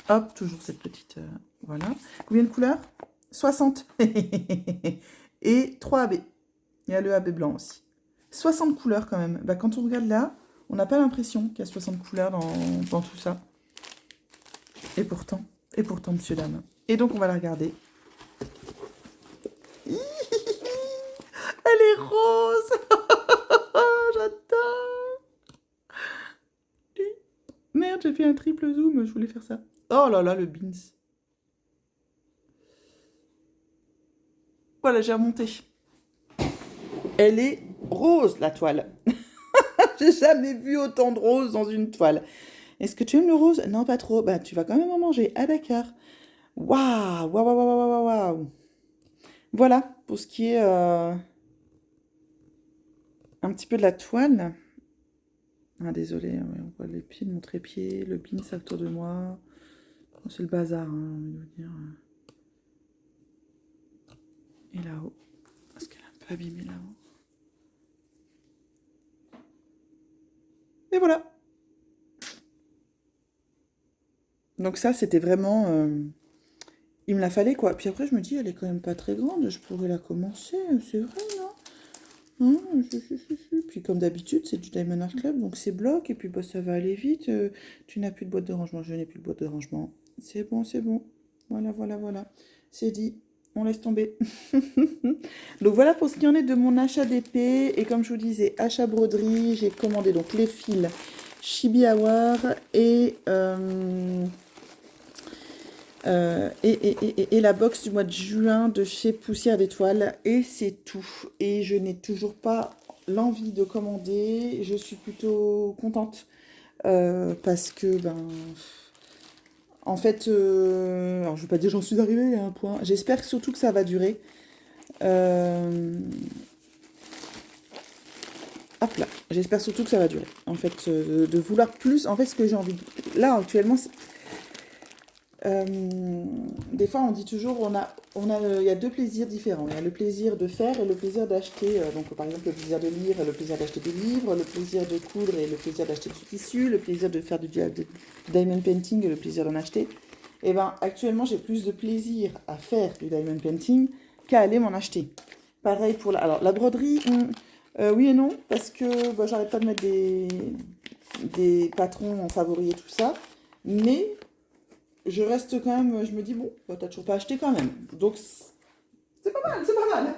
Hop, toujours cette petite... voilà. Combien de couleurs? 60. Et 3 AB. Il y a le AB blanc aussi. 60 couleurs quand même. Bah, quand on regarde là, on n'a pas l'impression qu'il y a 60 couleurs dans tout ça. Et pourtant, monsieur, dame. Et donc, on va la regarder. Elle est rose. J'adore. Merde, j'ai fait un triple zoom. Je voulais faire ça. Oh là là, le beans. Voilà, j'ai remonté. Elle est rose, la toile. J'ai jamais vu autant de rose dans une toile. Est-ce que tu aimes le rose? Non, pas trop. Bah, tu vas quand même en manger. Ah, d'accord. Waouh, waouh, waouh, waouh, waouh, waouh. Voilà, pour ce qui est un petit peu de la toile. Ah, désolé, on voit les pieds de mon trépied, le bean, ça autour de moi. C'est le bazar, hein, je veux dire. Et là-haut. Parce qu'elle est un peu abîmée là-haut. Et voilà. Donc ça, c'était vraiment... il me la fallait, quoi. Puis après, je me dis, elle est quand même pas très grande. Je pourrais la commencer, c'est vrai, non? Hein, Puis comme d'habitude, c'est du Diamond Art Club, donc c'est bloc. Et puis bah, ça va aller vite. Tu n'as plus de boîte de rangement. Je n'ai plus de boîte de rangement. C'est bon, c'est bon. Voilà, voilà, voilà. C'est dit. On laisse tomber. Donc voilà pour ce qui en est de mon achat d'épée. Et comme je vous disais, achat broderie, j'ai commandé donc les fils Chibi Hour et la box du mois de juin de chez Poussière d'Étoiles. Et c'est tout. Et je n'ai toujours pas l'envie de commander. Je suis plutôt contente parce que, ben, en fait, alors je ne veux pas dire j'en suis arrivée à un point. J'espère surtout que ça va durer. Hop là, j'espère surtout que ça va durer. En fait, de vouloir plus. En fait, ce que j'ai envie de... Là, actuellement, des fois, on dit toujours, il y a deux plaisirs différents. Il y a le plaisir de faire et le plaisir d'acheter. Donc, par exemple, le plaisir de lire et le plaisir d'acheter des livres, le plaisir de coudre et le plaisir d'acheter du tissu, le plaisir de faire du diamond painting et le plaisir d'en acheter. Et ben, actuellement, j'ai plus de plaisir à faire du diamond painting qu'à aller m'en acheter. Pareil pour la... Alors, la broderie, oui et non, parce que bah, j'arrête pas de mettre des patrons en favoris et tout ça. Mais je reste quand même, je me dis, bon, bah, t'as toujours pas acheté quand même. Donc, c'est pas mal, c'est pas mal.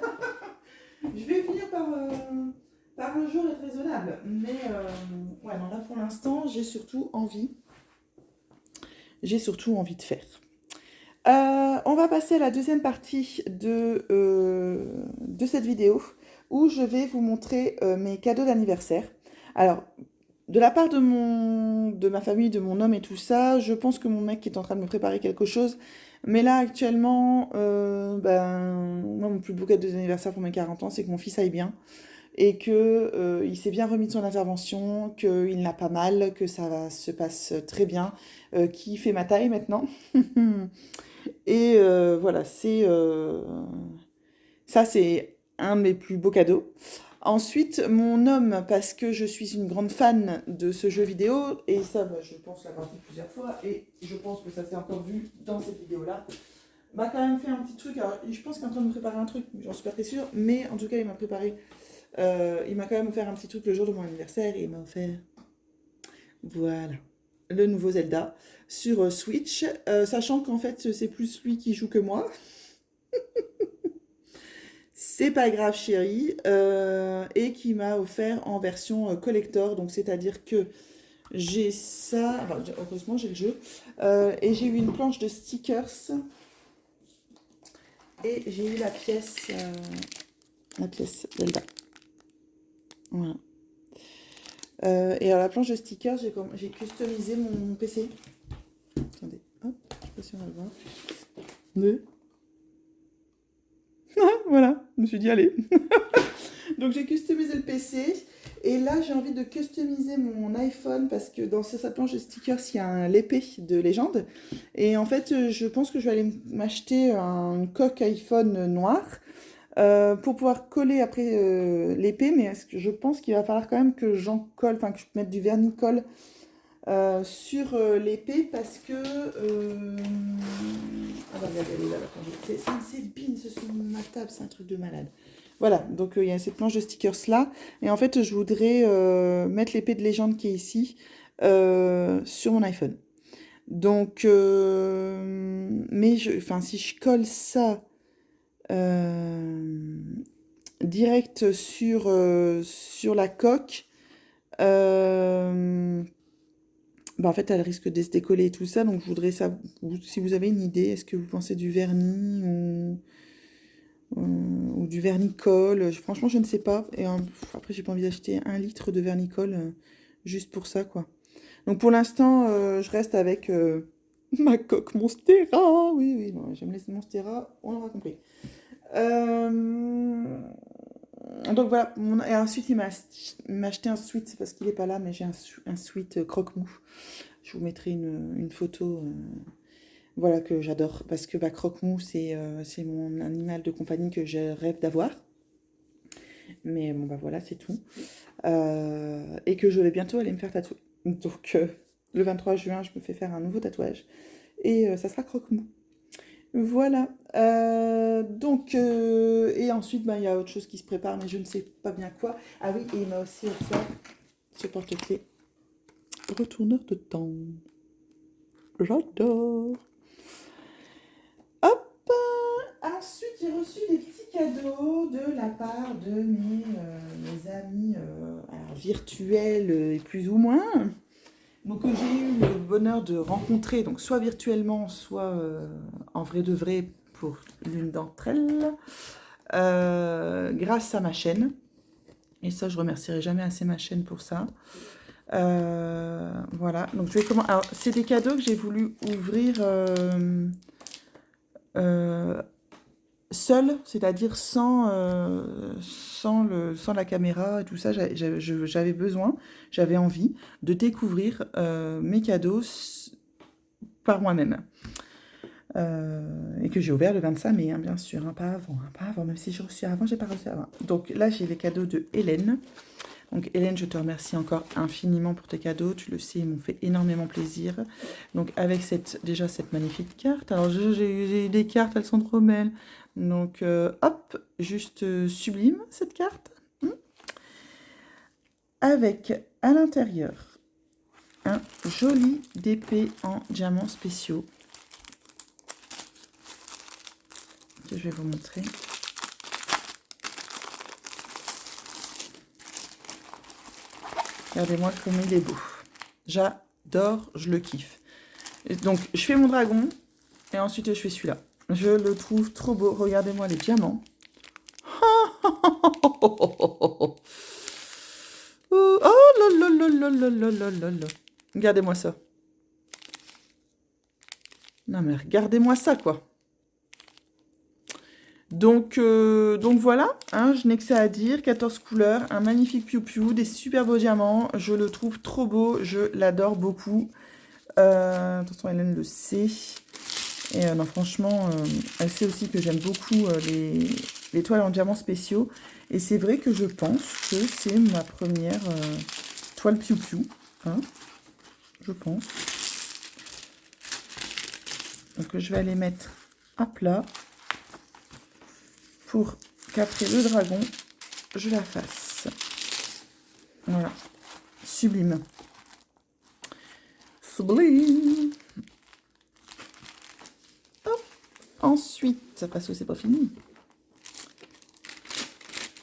Je vais finir par un jour être raisonnable. Mais, ouais, non, là, pour l'instant, j'ai surtout envie de faire. On va passer à la deuxième partie de cette vidéo où je vais vous montrer mes cadeaux d'anniversaire. Alors, de la part de ma famille, de mon homme et tout ça, je pense que mon mec est en train de me préparer quelque chose. Mais là, actuellement, ben, moi, mon plus beau cadeau d'anniversaire pour mes 40 ans, c'est que mon fils aille bien. Et que il s'est bien remis de son intervention, qu'il n'a pas mal, que ça se passe très bien, qu'il fait ma taille maintenant. Et voilà, ça, c'est un de mes plus beaux cadeaux. Ensuite, mon homme, parce que je suis une grande fan de ce jeu vidéo, et ça, bah, je pense l'avoir dit plusieurs fois, et je pense que ça s'est encore vu dans cette vidéo-là, m'a quand même fait un petit truc. Alors, je pense qu'il est en train de me préparer un truc, j'en suis pas très sûre, mais en tout cas, il m'a quand même offert un petit truc le jour de mon anniversaire, et il m'a offert, voilà, le nouveau Zelda sur Switch, sachant qu'en fait, c'est plus lui qui joue que moi. C'est pas grave, chérie. Et qui m'a offert en version collector. Donc, c'est-à-dire que j'ai ça. Enfin, heureusement, j'ai le jeu. Et j'ai eu une planche de stickers. Et j'ai eu la pièce Zelda. Voilà. Et alors, la planche de stickers, j'ai customisé mon PC. Attendez, hop, je sais pas si on va le voir. Mais... voilà, je me suis dit, allez. Donc j'ai customisé le PC. Et là, j'ai envie de customiser mon iPhone parce que dans sa planche de stickers, il y a l'épée de légende. Et en fait, je pense que je vais aller m'acheter une coque iPhone noire pour pouvoir coller après l'épée. Mais je pense qu'il va falloir quand même que j'en colle, enfin que je mette du vernis-colle sur l'épée parce que... Ah bah regardez, elle est là, c'est bins sur ma table, c'est un truc de malade. Voilà, donc il y a cette planche de stickers là. Et en fait, je voudrais mettre l'épée de légende qui est ici sur mon iPhone. Donc, mais enfin, si je colle ça direct sur la coque, bah en fait, elle risque de se décoller et tout ça. Donc, je voudrais ça. Si vous avez une idée, est-ce que vous pensez du vernis ou du vernis-colle? Franchement, je ne sais pas. Et après, j'ai pas envie d'acheter 1 litre de vernis-colle juste pour ça, quoi. Donc, pour l'instant, je reste avec ma coque Monstera. Oui, oui, bon, j'aime les Monstera, on l'aura compris. Donc voilà, et ensuite il m'a acheté un sweat, c'est parce qu'il n'est pas là, mais j'ai un sweat croque-mou. Je vous mettrai une photo, voilà, que j'adore, parce que bah, croque-mou, c'est mon animal de compagnie que je rêve d'avoir. Mais bon, bah voilà, c'est tout. et que je vais bientôt aller me faire tatouer. Donc, le 23 juin, je me fais faire un nouveau tatouage et ça sera croque-mou. Voilà. Et ensuite, ben, il y a autre chose qui se prépare, mais je ne sais pas bien quoi. Ah oui, et il m'a aussi offert ce porte-clés retourneur de temps. J'adore. Hop. Ensuite, j'ai reçu des petits cadeaux de la part de mes amis alors, virtuels et plus ou moins. Donc, que j'ai eu le bonheur de rencontrer, donc soit virtuellement, soit en vrai de vrai pour l'une d'entre elles, grâce à ma chaîne. Et ça, je remercierai jamais assez ma chaîne pour ça. Voilà, donc je vais comment. Alors, c'est des cadeaux que j'ai voulu ouvrir seule, c'est-à-dire sans la caméra et tout ça. J'avais besoin, j'avais envie de découvrir mes cadeaux par moi-même. Et que j'ai ouvert le 25 mai, hein, bien sûr, hein, pas avant, même si j'ai reçu avant, j'ai pas reçu avant. Donc là, j'ai les cadeaux de Hélène. Donc Hélène, je te remercie encore infiniment pour tes cadeaux, tu le sais, ils m'ont fait énormément plaisir. Donc avec déjà cette magnifique carte, alors j'ai eu des cartes, elles sont trop belles. Donc hop, juste sublime cette carte. Avec à l'intérieur un joli DP en diamants spéciaux. Que je vais vous montrer. Regardez-moi comme il est beau. J'adore, je le kiffe. Et donc, je fais mon dragon et ensuite je fais celui-là. Je le trouve trop beau. Regardez-moi les diamants. Oh là là là là là là là là. Regardez-moi ça. Non mais regardez-moi ça quoi. Donc voilà, hein, je n'ai que ça à dire. 14 couleurs, un magnifique piou-piou, des super beaux diamants. Je le trouve trop beau, je l'adore beaucoup. Attention, Hélène le sait. Et non, franchement, elle sait aussi que j'aime beaucoup les toiles en diamants spéciaux. Et c'est vrai que je pense que c'est ma première toile piou-piou. Hein, je pense. Donc je vais aller mettre à plat pour qu'après le dragon, je la fasse. Voilà. Sublime. Sublime. Hop. Ensuite, parce que c'est pas fini,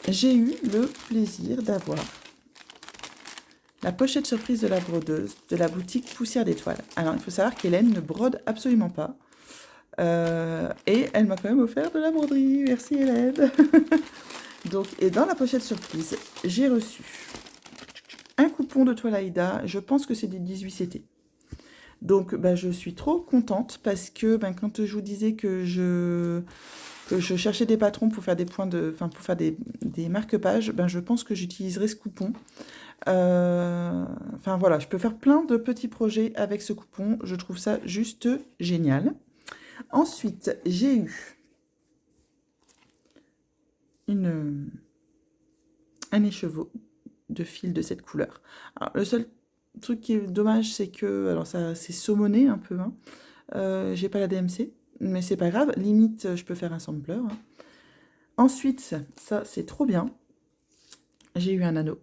j'ai eu le plaisir d'avoir la pochette surprise de la brodeuse de la boutique Poussière d'étoiles. Alors, il faut savoir qu'Hélène ne brode absolument pas. Et elle m'a quand même offert de la broderie. Merci Hélène. Donc, et dans la pochette surprise, j'ai reçu un coupon de toile Aïda. Je pense que c'est des 18 CT. Donc, bah, je suis trop contente parce que quand je vous disais que je cherchais des patrons pour faire des points pour faire des marque-pages, je pense que j'utiliserai ce coupon. Voilà, je peux faire plein de petits projets avec ce coupon. Je trouve ça juste génial. Ensuite, j'ai eu un écheveau de fil de cette couleur. Alors, le seul truc qui est dommage, c'est que, alors ça, c'est saumonné un peu, hein. J'ai pas la DMC, mais c'est pas grave. Limite, je peux faire un sampler. Hein. Ensuite, ça, c'est trop bien. J'ai eu un anneau,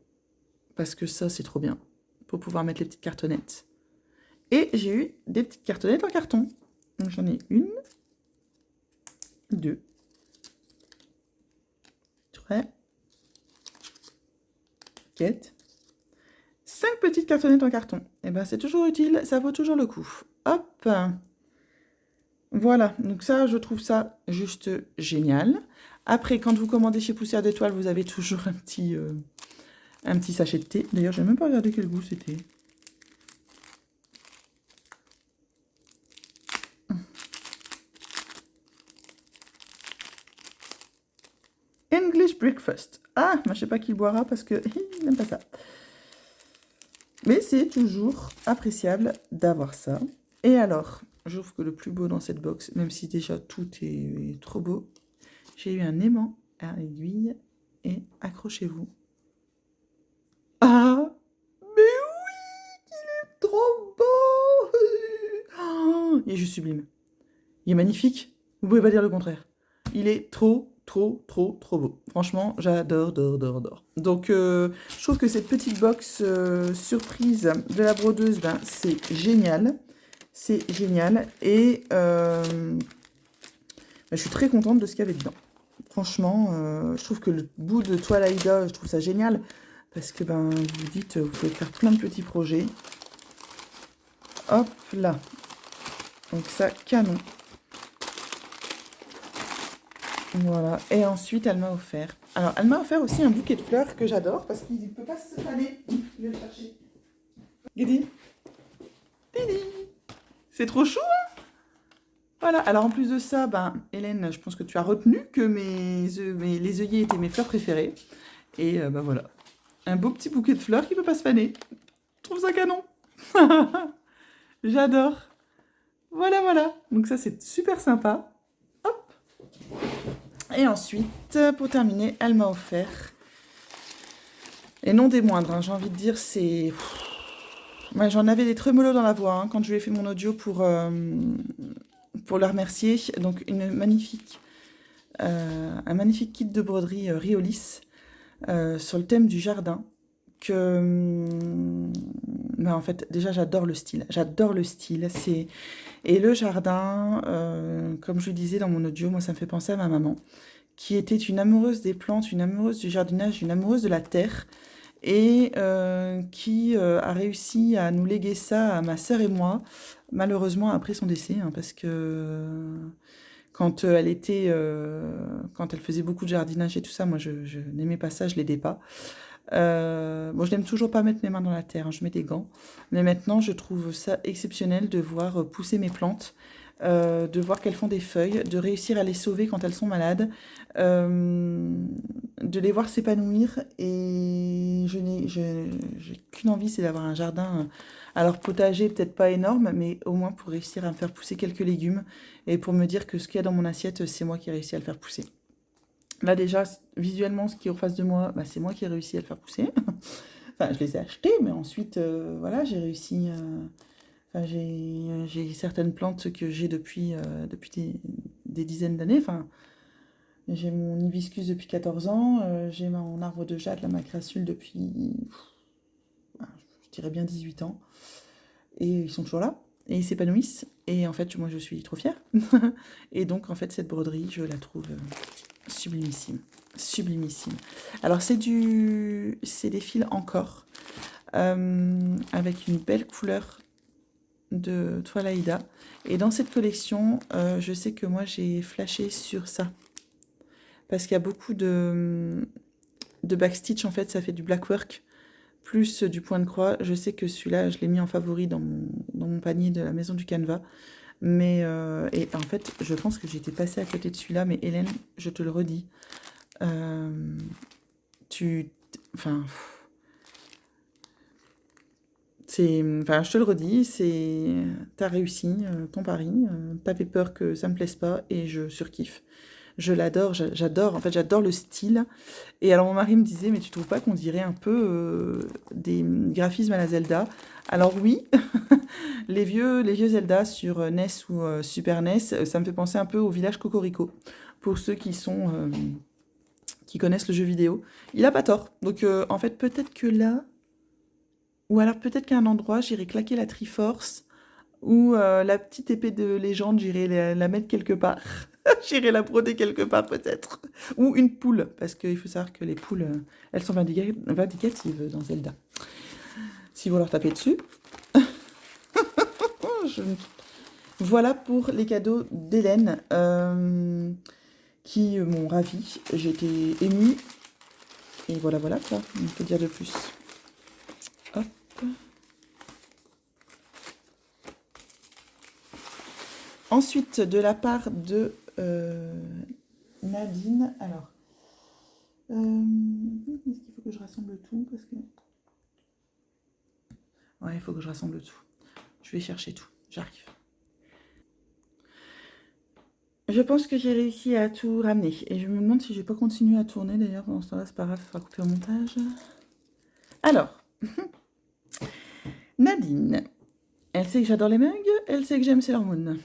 parce que ça, c'est trop bien, pour pouvoir mettre les petites cartonnettes. Et j'ai eu des petites cartonnettes en carton. Donc, j'en ai une, 2, 3, 4, 5 petites cartonnettes en carton. Et ben c'est toujours utile, ça vaut toujours le coup. Hop. Voilà, donc ça, je trouve ça juste génial. Après, quand vous commandez chez Poussière d'étoiles, vous avez toujours un petit sachet de thé. D'ailleurs, j'ai même pas regardé quel goût c'était. English Breakfast. Ah, je sais pas qui boira parce que il n'aime pas ça. Mais c'est toujours appréciable d'avoir ça. Et alors, je trouve que le plus beau dans cette box, même si déjà tout est trop beau, j'ai eu un aimant à aiguille et accrochez-vous. Ah, mais oui, il est trop beau. Oh, il est juste sublime. Il est magnifique. Vous pouvez pas dire le contraire. Il est trop, trop, trop, trop beau. Franchement, j'adore, adore, adore, adore. Donc, je trouve que cette petite box surprise de la brodeuse, ben, c'est génial. C'est génial. Et ben, je suis très contente de ce qu'il y avait dedans. Franchement, je trouve que le bout de toile Aïda, je trouve ça génial. Parce que, ben, vous vous dites, vous pouvez faire plein de petits projets. Hop là. Donc ça, canon. Voilà. Et ensuite, elle m'a offert. Alors, elle m'a offert aussi un bouquet de fleurs que j'adore parce qu'il ne peut pas se faner. Je vais le chercher. Guidi. Guidi. C'est trop chou, hein. Voilà. Alors, en plus de ça, ben, Hélène, je pense que tu as retenu que les œillets étaient mes fleurs préférées. Et ben voilà. Un beau petit bouquet de fleurs qui ne peut pas se faner. Je trouve ça canon. J'adore. Voilà, voilà. Donc ça, c'est super sympa. Hop. Et ensuite, pour terminer, elle m'a offert, et non des moindres, hein, j'ai envie de dire, c'est... Ouais, j'en avais des trémolos dans la voix hein, quand je lui ai fait mon audio pour la remercier. Donc un magnifique kit de broderie Riolis sur le thème du jardin. Mais en fait, déjà, j'adore le style. J'adore le style. Et le jardin, comme je le disais dans mon audio, moi, ça me fait penser à ma maman, qui était une amoureuse des plantes, une amoureuse du jardinage, une amoureuse de la terre, et qui a réussi à nous léguer ça à ma sœur et moi, malheureusement après son décès, hein, parce que quand quand elle faisait beaucoup de jardinage et tout ça, moi je n'aimais pas ça, je l'aidais pas. Bon, je n'aime toujours pas mettre mes mains dans la terre, hein, je mets des gants. Mais maintenant, je trouve ça exceptionnel de voir pousser mes plantes, de voir qu'elles font des feuilles, de réussir à les sauver quand elles sont malades, de les voir s'épanouir. Et j'ai qu'une envie, c'est d'avoir un jardin. Alors potager, peut-être pas énorme, mais au moins pour réussir à me faire pousser quelques légumes et pour me dire que ce qu'il y a dans mon assiette, c'est moi qui ai réussi à le faire pousser. Là déjà, visuellement, ce qui est en face de moi, bah, c'est moi qui ai réussi à le faire pousser. Enfin, je les ai achetés, mais ensuite, voilà, j'ai réussi. Enfin, j'ai certaines plantes que j'ai depuis des dizaines d'années. Enfin, j'ai mon hibiscus depuis 14 ans, j'ai mon arbre de jade, la macrasule, depuis, je dirais bien 18 ans. Et ils sont toujours là, et ils s'épanouissent. Et en fait, moi, je suis trop fière. Et donc, en fait, cette broderie, je la trouve sublimissime. Sublimissime. Alors, c'est des fils encore, avec une belle couleur de toile Aïda. Et dans cette collection, je sais que moi, j'ai flashé sur ça. Parce qu'il y a beaucoup de backstitch, en fait, ça fait du blackwork, plus du point de croix. Je sais que celui-là, je l'ai mis en favori dans mon panier de la maison du Canva. Mais, et en fait, je pense que j'étais passée à côté de celui-là, mais Hélène, je te le redis, enfin, enfin, je te le redis, t'as réussi ton pari, t'avais peur que ça me plaise pas, et je surkiffe. Je l'adore, j'adore, en fait, j'adore le style. Et alors, mon mari me disait, mais tu trouves pas qu'on dirait un peu des graphismes à la Zelda? Alors oui, les vieux Zelda sur NES ou Super NES, ça me fait penser un peu au village Cocorico, pour ceux qui connaissent le jeu vidéo. Il a pas tort. Donc, en fait, peut-être que là, ou alors peut-être qu'à un endroit, j'irai claquer la Triforce, ou la petite épée de légende, j'irai la mettre quelque part. J'irai la broder quelque part peut-être. Ou une poule, parce qu'il faut savoir que les poules, elles sont vindicatives dans Zelda. Si vous leur tapez dessus. je... Voilà pour les cadeaux d'Hélène, qui m'ont ravie. J'étais émue. Et voilà, voilà quoi. On peut dire de plus. Hop. Ensuite, de la part de Nadine, alors, est-ce qu'il faut que je rassemble tout parce que... Ouais, il faut que je rassemble tout. Je vais chercher tout, j'arrive. Je pense que j'ai réussi à tout ramener. Et je me demande si je vais pas continuer à tourner d'ailleurs. Pendant ce temps-là, c'est pas grave, il faudra couper au montage. Alors, Nadine, elle sait que j'adore les mugs, elle sait que j'aime Sailor Moon.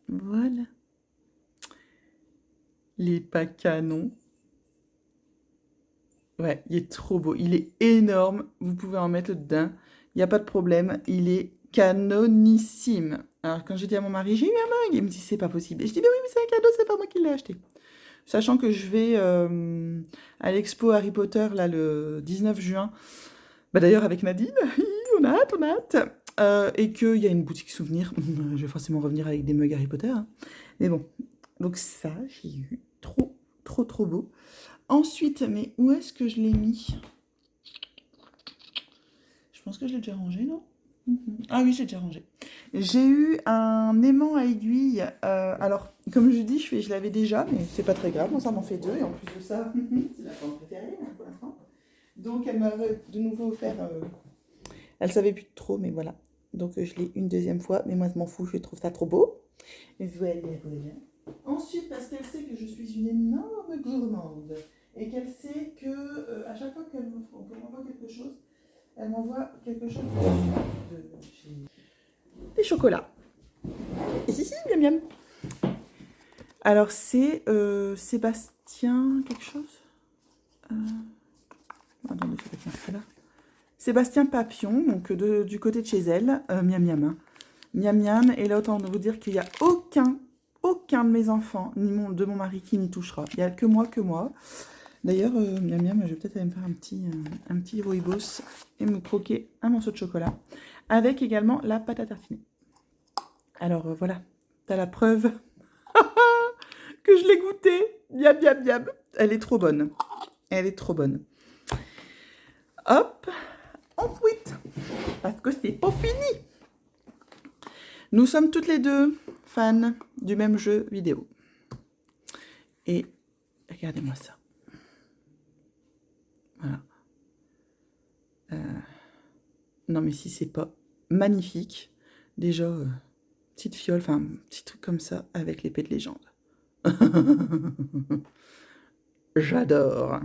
Voilà. Les pas canons. Ouais, il est trop beau. Il est énorme. Vous pouvez en mettre dedans. Il n'y a pas de problème. Il est canonissime. Alors, quand j'ai dit à mon mari, j'ai eu un mug, il me dit, c'est pas possible. Et je dis, mais oui, mais c'est un cadeau, c'est pas moi qui l'ai acheté. Sachant que je vais à l'expo Harry Potter, là, le 19 juin. Bah, d'ailleurs, avec Nadine, on a hâte, on a hâte. Et qu'il y a une boutique souvenir. Je vais forcément revenir avec des mugs Harry Potter. Hein. Mais bon, donc ça, j'ai eu trop, trop, trop beau. Ensuite, mais où est-ce que je l'ai mis? Je pense que je l'ai déjà rangé, non? Ah oui, j'ai déjà rangé. J'ai eu un aimant à aiguille. Alors, comme je dis, je l'avais déjà, mais c'est pas très grave. Moi, ça m'en fait deux. Et en plus de ça, c'est la forme préférée hein, pour l'instant. Donc, elle m'a de nouveau offert. Elle savait plus trop, mais voilà. Donc, je l'ai une deuxième fois. Mais moi, je m'en fous. Je trouve ça trop beau. Et voilà, voilà. Ensuite, parce qu'elle sait que je suis une énorme gourmande. Et qu'elle sait que à chaque fois qu'elle m'envoie quelque chose, elle m'envoie quelque chose des chocolats. Et si, miam miam. Alors c'est Sébastien quelque chose. Attendez, je vais mettre là. Sébastien Papillon, donc du côté de chez elle, miam miam. Hein. Miam miam. Et là autant de vous dire qu'il n'y a aucun de mes enfants, ni de mon mari qui n'y touchera. Il n'y a que moi. D'ailleurs, miam miam, je vais peut-être aller me faire un petit rooibos et me croquer un morceau de chocolat. Avec également la pâte à tartiner. Alors voilà, t'as la preuve que je l'ai goûtée. Yab, yab, yab. Elle est trop bonne. Elle est trop bonne. Hop, ensuite, parce que c'est pas fini. Nous sommes toutes les deux fans du même jeu vidéo. Et regardez-moi ça. Voilà. Non mais si c'est pas magnifique. Déjà, petite fiole, enfin, petit truc comme ça avec l'épée de légende. J'adore.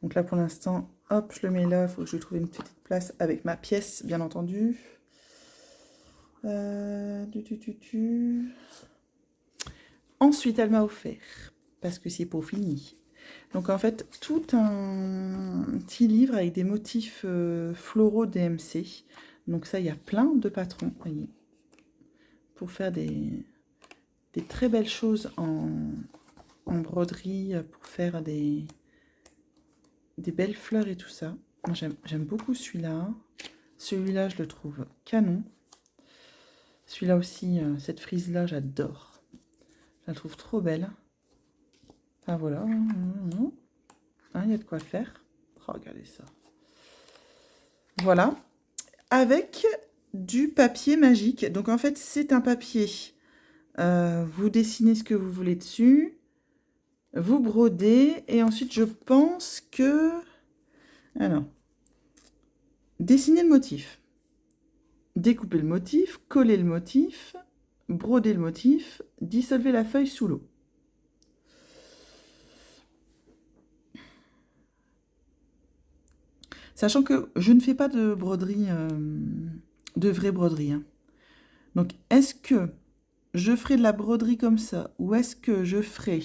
Donc là, pour l'instant, hop, je le mets là. Il faut que je trouve une petite place avec ma pièce, bien entendu. Ensuite, elle m'a offert, parce que c'est pas fini. Donc en fait, tout un petit livre avec des motifs floraux DMC. Donc ça, il y a plein de patrons, voyez, pour faire des très belles choses en broderie, pour faire des belles fleurs et tout ça. Moi, j'aime beaucoup celui-là. Celui-là, je le trouve canon. Celui-là aussi, cette frise-là, j'adore. Je la trouve trop belle. Enfin, voilà. Il y a de quoi faire. Oh, regardez ça. Voilà. Avec du papier magique. Donc, en fait, c'est un papier. Vous dessinez ce que vous voulez dessus. Vous brodez. Et ensuite, je pense que... Alors, dessiner le motif. Découper le motif. Coller le motif. Broder le motif. Dissolver la feuille sous l'eau. Sachant que je ne fais pas de broderie, de vraie broderie. Hein. Donc, est-ce que je ferai de la broderie comme ça ou est-ce que je ferai...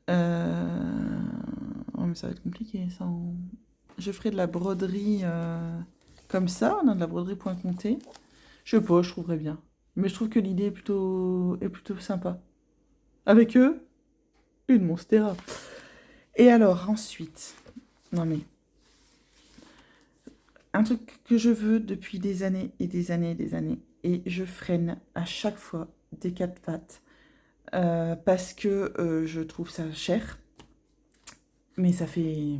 Oh, mais ça va être compliqué, ça. Je ferai de la broderie comme ça, non, de la broderie point compté. Je sais pas, je trouverais bien. Mais je trouve que l'idée est plutôt sympa. Avec eux, une Monstera. Et alors, ensuite... Non, mais... Un truc que je veux depuis des années et des années et des années. Et je freine à chaque fois des 4 pattes. Parce que je trouve ça cher. Mais ça fait...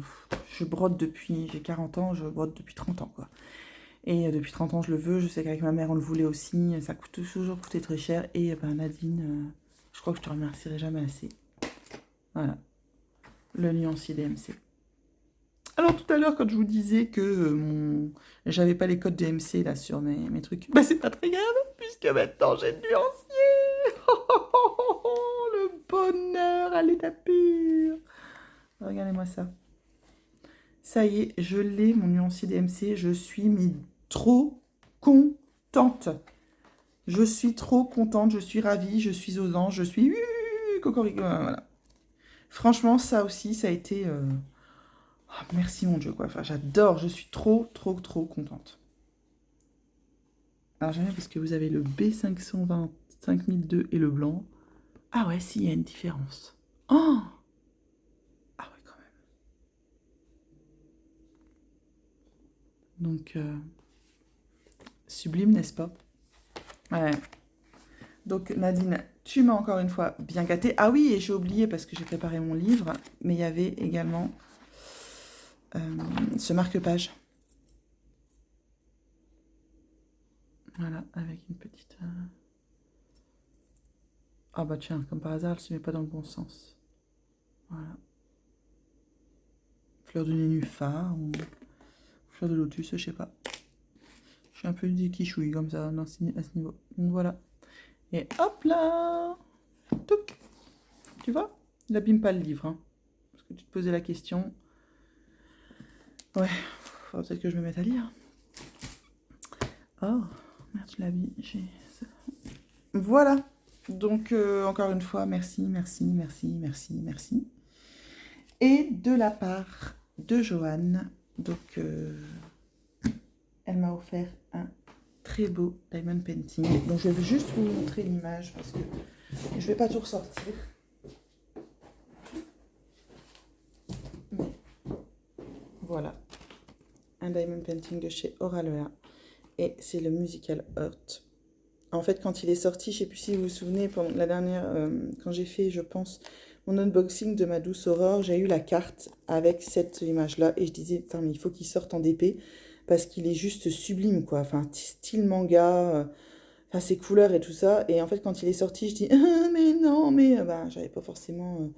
Je brode depuis... J'ai 40 ans, je brode depuis 30 ans, quoi. Et depuis 30 ans, je le veux. Je sais qu'avec ma mère, on le voulait aussi. Ça coûte toujours coûté très cher. Et ben, Nadine, je crois que je te remercierai jamais assez. Voilà. Le nuancier DMC. Alors tout à l'heure, quand je vous disais que j'avais pas les codes DMC là sur mes trucs, bah c'est pas très grave, puisque maintenant j'ai le nuancier. Le bonheur à l'état pur. Regardez-moi ça. Ça y est, je l'ai, mon nuancier DMC. Je suis mais trop contente. Je suis trop contente, je suis ravie, je suis aux anges, je suis... Cocorico, voilà. Franchement, ça aussi, ça a été... oh, merci mon Dieu, quoi. Enfin, j'adore, je suis trop, trop, trop contente. Alors, j'aime bien parce que vous avez le B520 5002 et le blanc. Ah ouais, si, il y a une différence. Oh! Ah ouais, quand même. Donc, sublime, n'est-ce pas? Ouais. Donc, Nadine, tu m'as encore une fois bien gâtée. Ah oui, et j'ai oublié parce que j'ai préparé mon livre, mais il y avait également ce marque-page. Voilà, avec une petite... Ah bah tiens, comme par hasard, elle se met pas dans le bon sens. Voilà. Fleur de nénuphar ou fleur de lotus, je sais pas. Je suis un peu du quichouille comme ça à ce niveau. Donc voilà. Et hop là, touc. Tu vois, il abîme pas le livre. Hein. Parce que tu te posais la question. Ouais, faudra peut-être que je me mette à lire. Oh, merde, je l'habille. Voilà. Donc, encore une fois, merci, merci, merci, merci, merci. Et de la part de Joanne, donc, elle m'a offert un très beau diamond painting. Donc, je vais juste vous montrer l'image parce que je vais pas tout ressortir. Mais voilà, un diamond painting de chez Oralea. Et c'est le Musical Heart. En fait, quand il est sorti, je sais plus si vous vous souvenez, pendant la dernière, quand j'ai fait, je pense, mon unboxing de ma douce Aurore, j'ai eu la carte avec cette image-là. Et je disais, putain, mais il faut qu'il sorte en DP parce qu'il est juste sublime, quoi. Enfin, style manga, enfin, ses couleurs et tout ça. Et en fait, quand il est sorti, je dis, ah, mais non, mais bah, j'avais pas forcément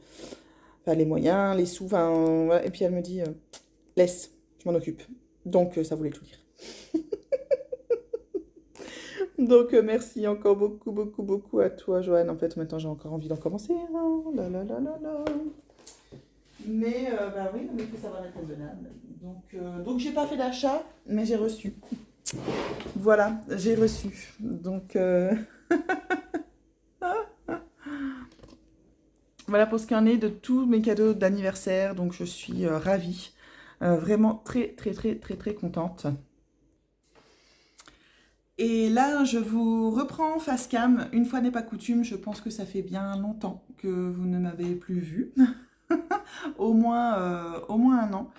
enfin, les moyens, les sous. Enfin, voilà. Et puis elle me dit, laisse, je m'en occupe. Donc, ça voulait tout dire. Donc, merci encore beaucoup, beaucoup, beaucoup à toi, Joanne. En fait, maintenant, j'ai encore envie d'en commencer. Hein. Là, là, là, là, là. Mais, bah oui, mais il faut savoir être raisonnable. Donc j'ai pas fait d'achat, mais j'ai reçu. Voilà, j'ai reçu. Donc, voilà pour ce qu'il en est de tous mes cadeaux d'anniversaire. Donc, je suis ravie. Vraiment très, très, très, très, très contente. Et là, je vous reprends face cam. Une fois n'est pas coutume, je pense que ça fait bien longtemps que vous ne m'avez plus vu. Au moins un an.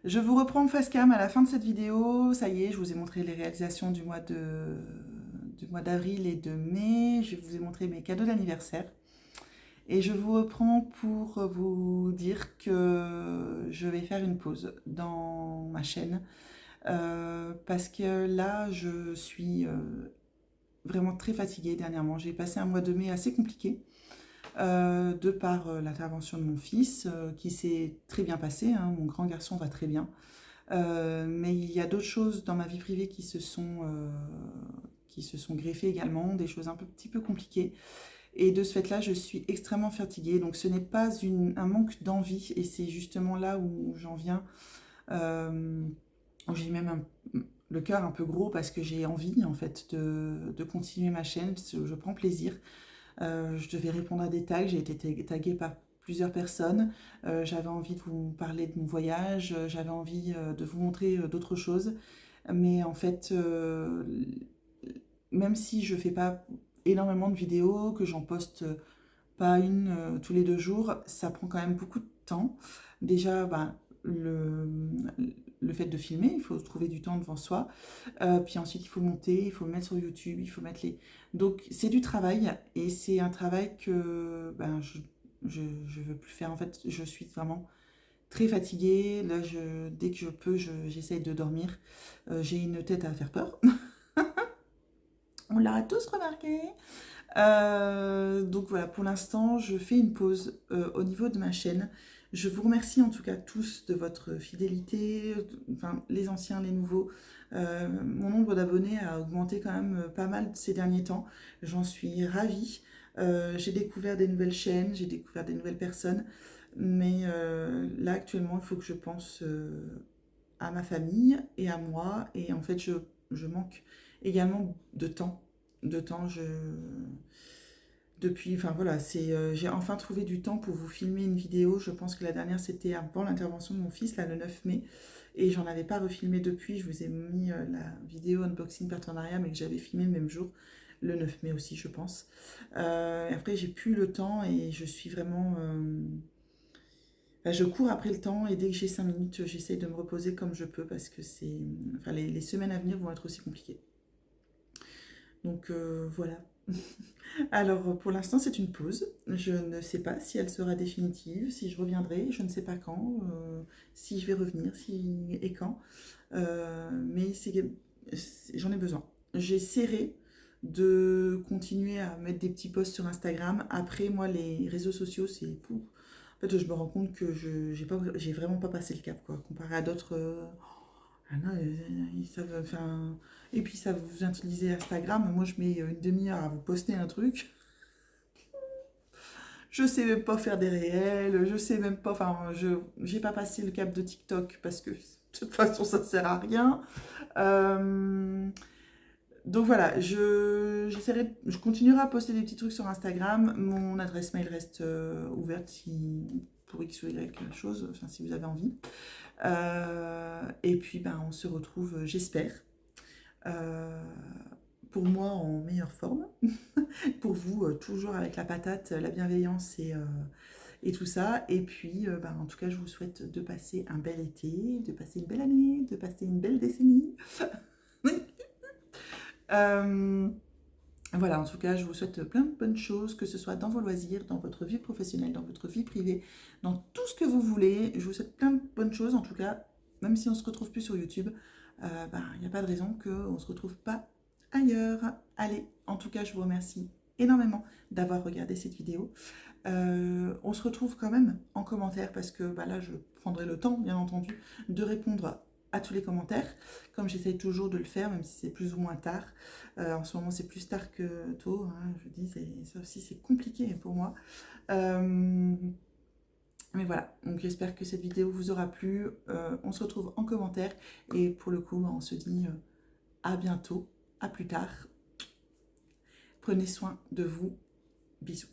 Je vous reprends face cam à la fin de cette vidéo. Ça y est, je vous ai montré les réalisations du mois d'avril et de mai. Je vous ai montré mes cadeaux d'anniversaire. Et je vous reprends pour vous dire que je vais faire une pause dans ma chaîne. Parce que là, je suis vraiment très fatiguée dernièrement. J'ai passé un mois de mai assez compliqué. De par l'intervention de mon fils, qui s'est très bien passé, hein, mon grand garçon va très bien. Mais il y a d'autres choses dans ma vie privée qui se sont greffées également, des choses un petit peu compliquées. Et de ce fait-là, je suis extrêmement fatiguée. Donc ce n'est pas un manque d'envie, et c'est justement là où j'en viens. J'ai même le cœur un peu gros parce que j'ai envie en fait de continuer ma chaîne, je prends plaisir. Je devais répondre à des tags, j'ai été taguée par plusieurs personnes. J'avais envie de vous parler de mon voyage, j'avais envie de vous montrer d'autres choses. Mais en fait, même si je fais pas énormément de vidéos, que j'en poste pas une tous les 2 jours, ça prend quand même beaucoup de temps. Déjà, ben, le fait de filmer, il faut trouver du temps devant soi. Puis ensuite, il faut monter, il faut le mettre sur YouTube, il faut mettre les... Donc, c'est du travail et c'est un travail que ben, je veux plus faire. En fait, je suis vraiment très fatiguée. Là, dès que je peux, j'essaye de dormir. J'ai une tête à faire peur. On l'a tous remarqué. Donc voilà, pour l'instant, je fais une pause au niveau de ma chaîne. Je vous remercie en tout cas tous de votre fidélité, enfin les anciens, les nouveaux. Mon nombre d'abonnés a augmenté quand même pas mal ces derniers temps. J'en suis ravie. J'ai découvert des nouvelles chaînes, j'ai découvert des nouvelles personnes. Mais là, actuellement, il faut que je pense à ma famille et à moi. Et en fait, je manque également de temps. De temps, depuis, enfin voilà, j'ai enfin trouvé du temps pour vous filmer une vidéo. Je pense que la dernière, c'était avant l'intervention de mon fils, là, le 9 mai. Et j'en avais pas refilmé depuis. Je vous ai mis la vidéo unboxing partenariat, mais que j'avais filmé le même jour, le 9 mai aussi, je pense. Et après, j'ai plus le temps et je suis vraiment. Bah, je cours après le temps et dès que j'ai 5 minutes, j'essaye de me reposer comme je peux parce que enfin, les semaines à venir vont être aussi compliquées. Donc voilà. Alors pour l'instant, c'est une pause. Je ne sais pas si elle sera définitive, si je reviendrai, je ne sais pas quand, si je vais revenir, si et quand. Mais j'en ai besoin. J'essaierai de continuer à mettre des petits posts sur Instagram. Après, moi, les réseaux sociaux, c'est pour. En fait, je me rends compte que j'ai vraiment pas passé le cap, quoi, comparé à d'autres. Ah non, ils savent, enfin, et puis ça vous utilisez Instagram. Moi, je mets une demi-heure à vous poster un truc. Je sais même pas faire des réels. Je sais même pas. Enfin, j'ai pas passé le cap de TikTok parce que de toute façon, ça sert à rien. Euh, donc voilà, je continuerai à poster des petits trucs sur Instagram. Mon adresse mail reste ouverte pour X ou Y chose, enfin, si vous avez envie. Et puis, ben, on se retrouve, j'espère, euh, pour moi en meilleure forme. Pour vous, toujours avec la patate, la bienveillance et tout ça. Et puis, ben, en tout cas, je vous souhaite de passer un bel été, de passer une belle année, de passer une belle décennie. Euh, Voilà, en tout cas, je vous souhaite plein de bonnes choses, que ce soit dans vos loisirs, dans votre vie professionnelle, dans votre vie privée, dans tout ce que vous voulez. Je vous souhaite plein de bonnes choses, en tout cas, même si on ne se retrouve plus sur YouTube, il n'y a pas de raison qu'on ne se retrouve pas ailleurs. Allez, en tout cas, je vous remercie énormément d'avoir regardé cette vidéo. On se retrouve quand même en commentaire parce que bah, là, je prendrai le temps, bien entendu, de répondre à tous les commentaires, comme j'essaye toujours de le faire, même si c'est plus ou moins tard. En ce moment, c'est plus tard que tôt, hein, je vous dis, ça aussi, c'est compliqué pour moi. Euh, mais voilà, donc j'espère que cette vidéo vous aura plu. On se retrouve en commentaire et pour le coup, bah, on se dit à bientôt, à plus tard. Prenez soin de vous. Bisous.